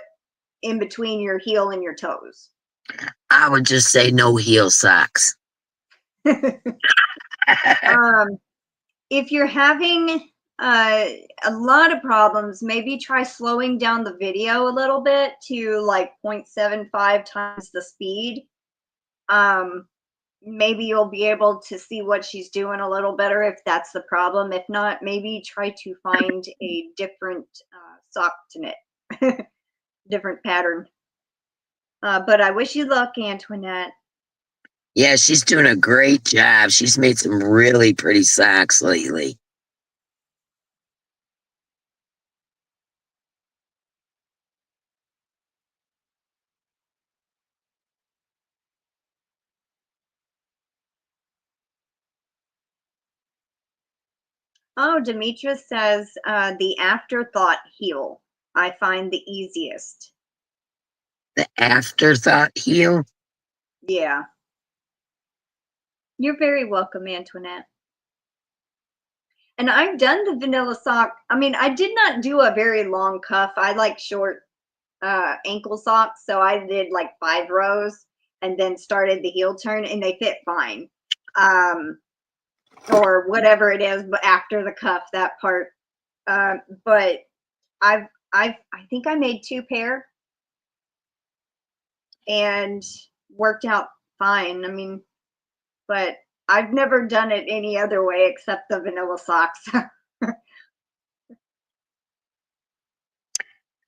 in between your heel and your toes. I would just say no heel socks. If you're having a lot of problems, maybe try slowing down the video a little bit to like 0.75 times the speed. Maybe you'll be able to see what she's doing a little better if that's the problem. If not, maybe try to find a different sock to knit, different pattern. But I wish you luck, Antoinette. Yeah, she's doing a great job. She's made some really pretty socks lately. Oh, Demetra says the afterthought heel I find the easiest. The afterthought heel? Yeah. You're very welcome, Antoinette. And I've done the vanilla sock. I mean, I did not do a very long cuff. I like short ankle socks. So I did like 5 rows and then started the heel turn and they fit fine. Or whatever it is, but after the cuff, that part. But I think I made 2 pair and worked out fine. I mean, but I've never done it any other way except the vanilla socks.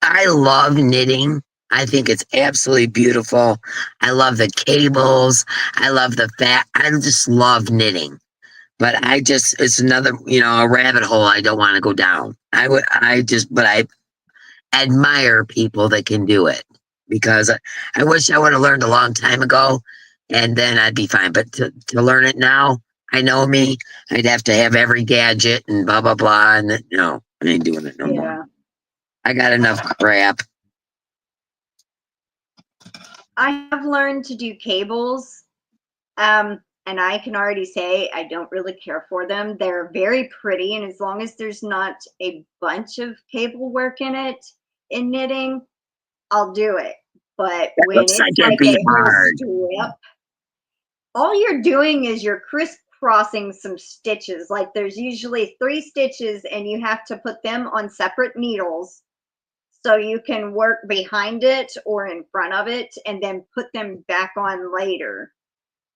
I love knitting. I think it's absolutely beautiful. I love the cables. I love the fat. I just love knitting. But it's another, a rabbit hole I don't want to go down. But I admire people that can do it because I wish I would have learned a long time ago and then I'd be fine. But to learn it now, I know me, I'd have to have every gadget and blah, blah, blah. And no, I ain't doing it no more. I got enough crap. I have learned to do cables. And I can already say I don't really care for them. They're very pretty. And as long as there's not a bunch of cable work in it, in knitting, I'll do it. But when it's like a whole strip, all you're doing is you're crisscrossing some stitches. Like there's usually 3 stitches and you have to put them on separate needles so you can work behind it or in front of it and then put them back on later.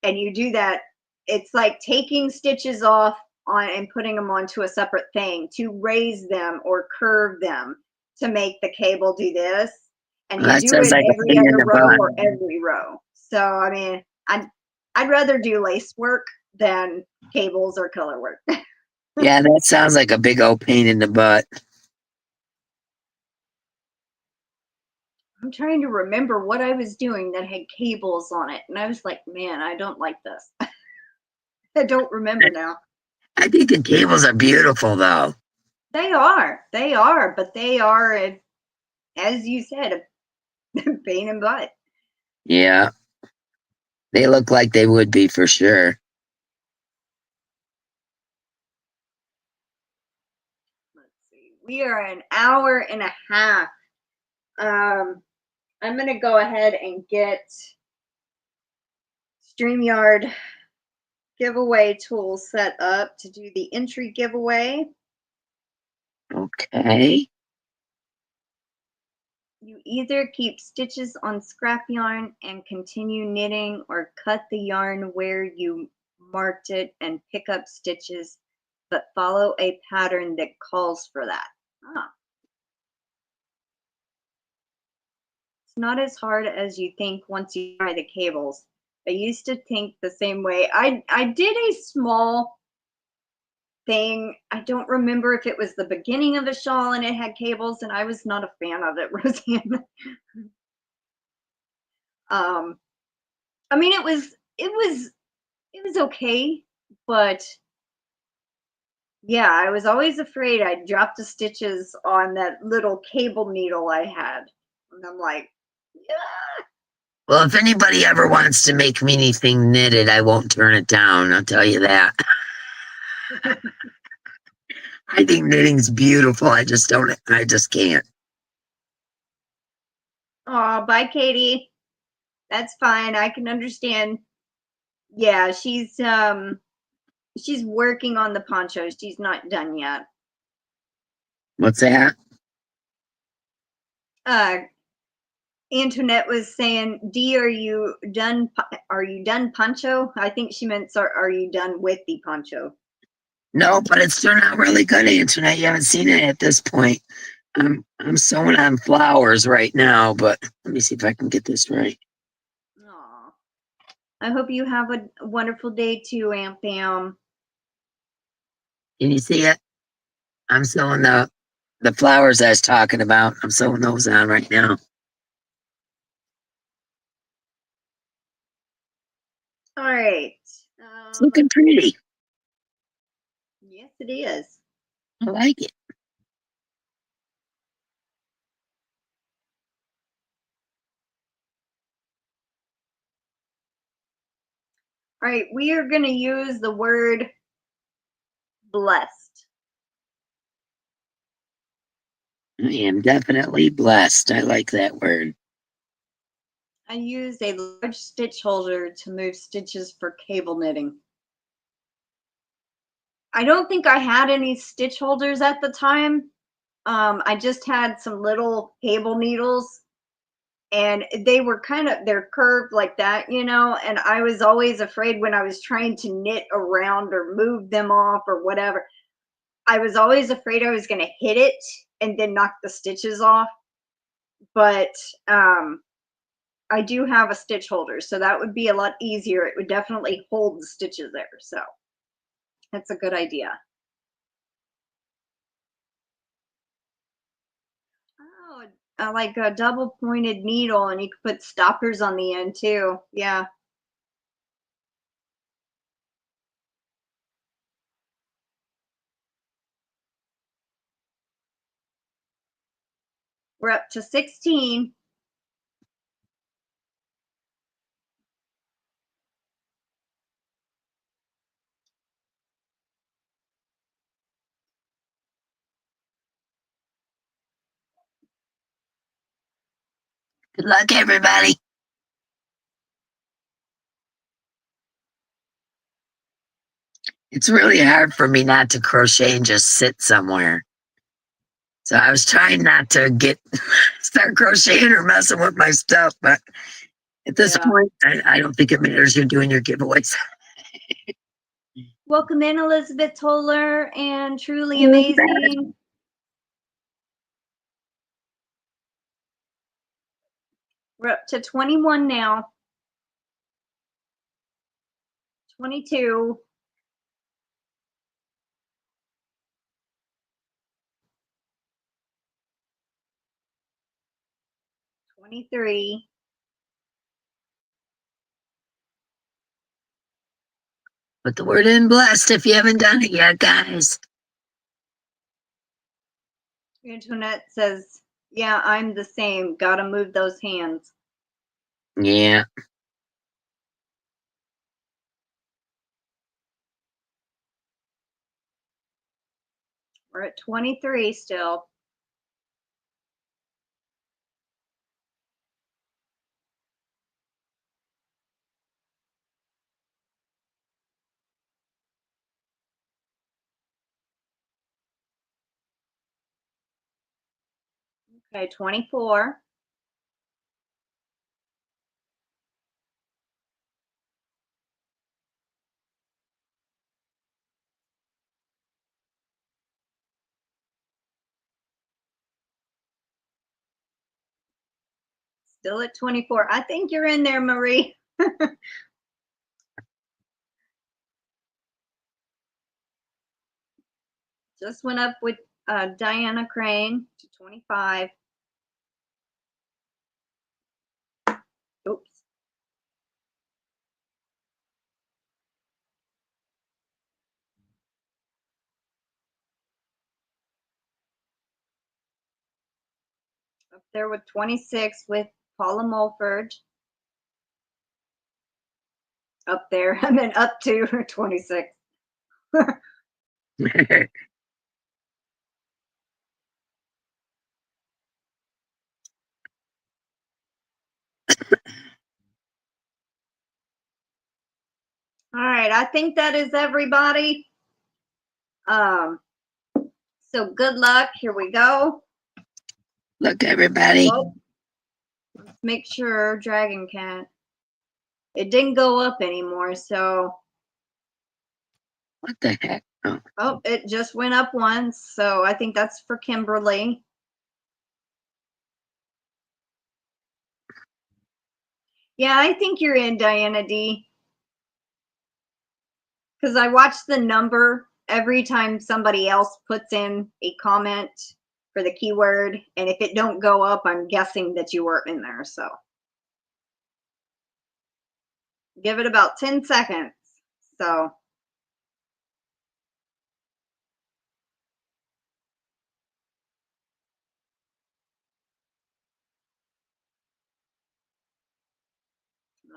And you do that, it's like taking stitches off on and putting them onto a separate thing to raise them or curve them to make the cable do this. And Well, you that do sounds it like a every pain in other the row butt. or every row. So, I mean, I'd rather do lace work than cables or color work. Yeah, that sounds like a big old pain in the butt. I'm trying to remember what I was doing that had cables on it. And I was like, man, I don't like this. I don't remember now. I think the cables are beautiful, though. They are, but they are, as you said, a pain in the butt. Yeah, they look like they would be for sure. Let's see. We are an hour and a half. I'm going to go ahead and get StreamYard giveaway tool set up to do the entry giveaway. Okay. You either keep stitches on scrap yarn and continue knitting, or cut the yarn where you marked it and pick up stitches, but follow a pattern that calls for that. Ah. It's not as hard as you think once you try the cables. I used to think the same way. I did a small thing. I don't remember if it was the beginning of a shawl and it had cables, and I was not a fan of it, Roseann. I mean, it was okay, but yeah, I was always afraid I'd drop the stitches on that little cable needle I had. And I'm like, yeah. Well, if anybody ever wants to make me anything knitted, I won't turn it down. I'll tell you that. I think knitting's beautiful. I just can't. Oh, bye, Katie. That's fine. I can understand. Yeah, she's working on the poncho. She's not done yet. What's that? Antoinette was saying, Dee, are you done? Are you done poncho? I think she meant, are you done with the poncho? No, but it's turned out really good, Antoinette. You haven't seen it at this point. I'm sewing on flowers right now, but let me see if I can get this right. Aw. I hope you have a wonderful day too, Aunt Pam. Can you see it? I'm sewing the flowers I was talking about. I'm sewing those on right now. All right. It's looking pretty. Yes, it is. I like it. All right, we are going to use the word blessed. I am definitely blessed. I like that word. I used a large stitch holder to move stitches for cable knitting. I don't think I had any stitch holders at the time. I just had some little cable needles, and they were they're curved like that, you know, and I was always afraid when I was trying to knit around or move them off or whatever. I was always afraid I was going to hit it and then knock the stitches off. But I do have a stitch holder, so that would be a lot easier. It would definitely hold the stitches there. So that's a good idea. Oh, I like a double pointed needle, and you could put stoppers on the end too. Yeah. We're up to 16. Good luck, everybody. It's really hard for me not to crochet and just sit somewhere. So I was trying not to start crocheting or messing with my stuff, but at this point, I don't think it matters. You're doing your giveaways. Welcome in, Elizabeth Toller and Truly Amazing. We're up to 21 now. 22. 23. Put the word in blessed if you haven't done it yet, guys. Antoinette says, yeah, I'm the same. Gotta move those hands. Yeah. We're at 23 still. Okay, 24. Still at 24. I think you're in there, Marie. Just went up with Diana Crane to 25. Oops. Up there with 26 with Paula Mulford. Up there, I meant up to 26. All right, I think that is everybody. So good luck. Here we go. Look, everybody. Oh, let's make sure Dragon Cat. It didn't go up anymore, so. What the heck? Oh. Oh, it just went up once, so I think that's for Kimberly. Yeah, I think you're in, Diana D. Because I watch the number every time somebody else puts in a comment for the keyword, and if it don't go up, I'm guessing that you were in there. So give it about 10 seconds. So all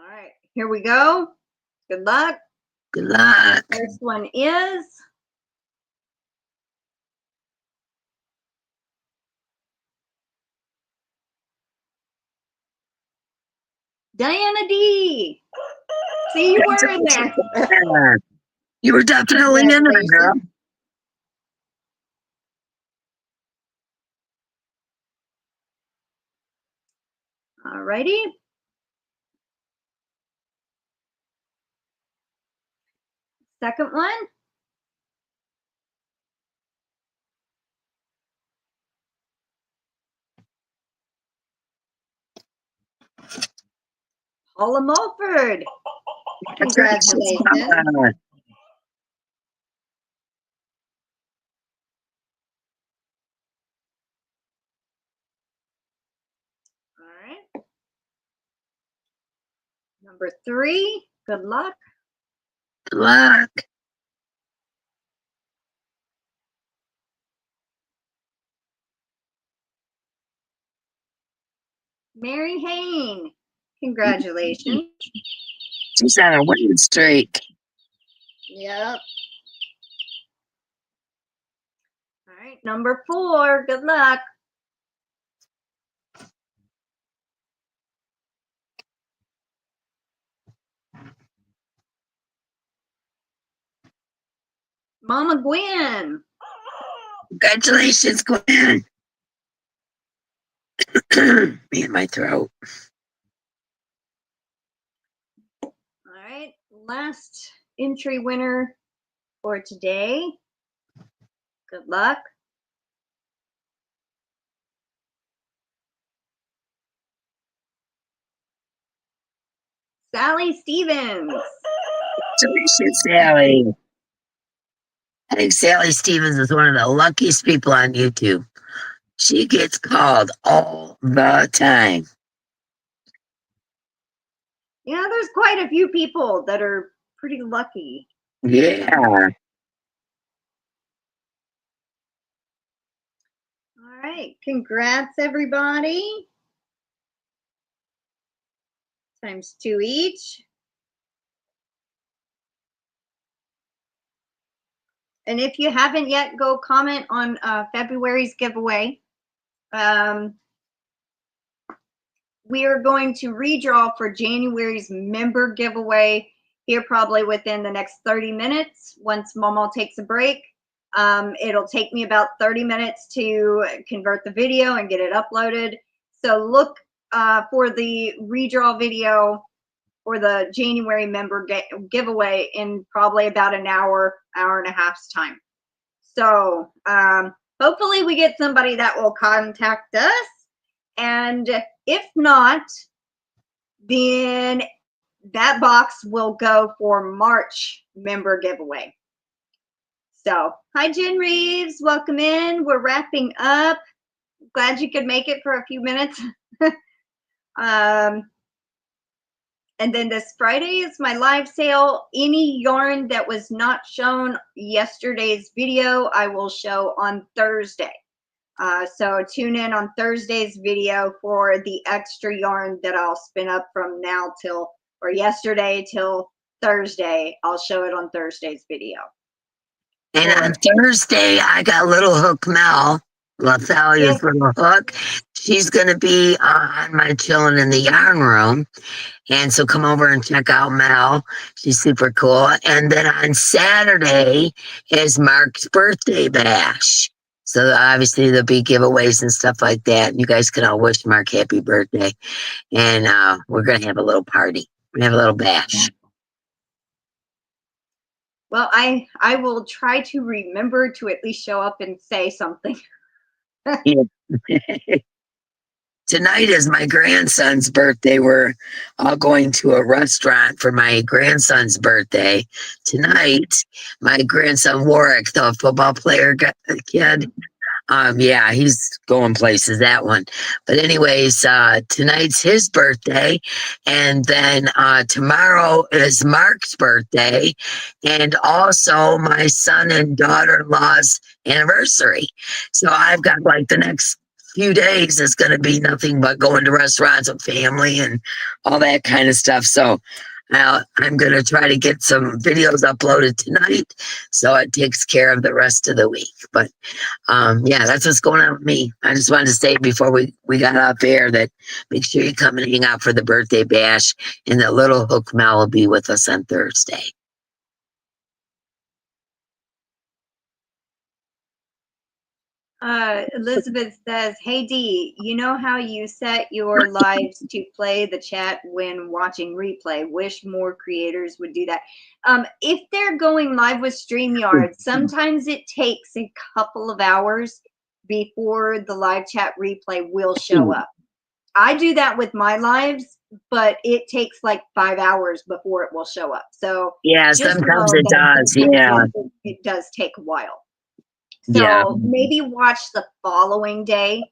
right, here we go. Good luck. Good luck. First one is Diana D. See, you were in there. You were definitely in there, girl. All righty. Second one. Paula Mulford. Congratulations. All right. Number 3. Good luck. Good luck. Mary Hain. Congratulations. She's on a winning streak. Yep. All right. Number 4. Good luck. Mama Gwen. Congratulations, Gwen. Me and my throat. All right. Last entry winner for today. Good luck. Sally Stevens. Delicious, Sally. I think Sally Stevens is one of the luckiest people on YouTube. She gets called all the time. Yeah, there's quite a few people that are pretty lucky. Yeah. All right. Congrats, everybody. Times 2 each. And if you haven't yet, go comment on February's giveaway. We are going to redraw for January's member giveaway here probably within the next 30 minutes once Momo takes a break. It'll take me about 30 minutes to convert the video and get it uploaded. So look for the redraw video for the January member giveaway in probably about an hour, hour and a half's time. So hopefully we get somebody that will contact us. And if not, then that box will go for March member giveaway. So, hi, Jen Reeves. Welcome in. We're wrapping up. Glad you could make it for a few minutes. And then this Friday is my live sale. Any yarn that was not shown yesterday's video, I will show on Thursday. So tune in on Thursday's video for the extra yarn that I'll spin up from now till, or yesterday till Thursday. I'll show it on Thursday's video. And on Thursday, I got Little Hook Mel, Lathalia's Little Hook. She's going to be on my Chillin' in the Yarn Room. And so come over and check out Mel. She's super cool. And then on Saturday is Mark's birthday bash. So obviously there'll be giveaways and stuff like that. You guys can all wish Mark happy birthday. And we're going to have a little party. We're going to have a little bash. Well, I will try to remember to at least show up and say something. Tonight is my grandson's birthday. We're all going to a restaurant for my grandson's birthday. Tonight, my grandson Warwick, the football player kid, yeah, he's going places, that one. But anyways, tonight's his birthday. And then tomorrow is Mark's birthday. And also my son and daughter-in-law's anniversary. So I've got like the next few days is going to be nothing but going to restaurants with family and all that kind of stuff. So I'm going to try to get some videos uploaded tonight so it takes care of the rest of the week. But yeah, that's what's going on with me. I just wanted to say before we got off air that make sure you come and hang out for the birthday bash, and that Little Hook Mel will be with us on Thursday. Elizabeth says, hey Dee, you know how you set your lives to play the chat when watching replay? Wish more creators would do that. If they're going live with StreamYard, sometimes it takes a couple of hours before the live chat replay will show up. I do that with my lives, but it takes like 5 hours before it will show up. So yeah, sometimes it does. Yeah, it does take a while. So maybe watch the following day,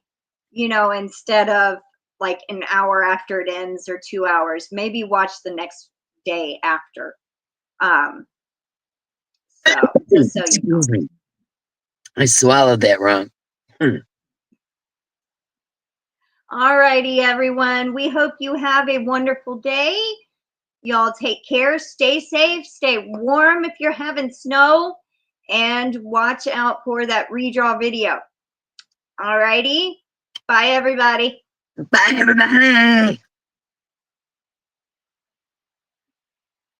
you know, instead of like an hour after it ends or 2 hours, maybe watch the next day after. So just so you know. I swallowed that wrong. All righty, everyone. We hope you have a wonderful day. Y'all take care. Stay safe. Stay warm if you're having snow. And watch out for that redraw video. All righty. Bye, everybody. Bye, everybody.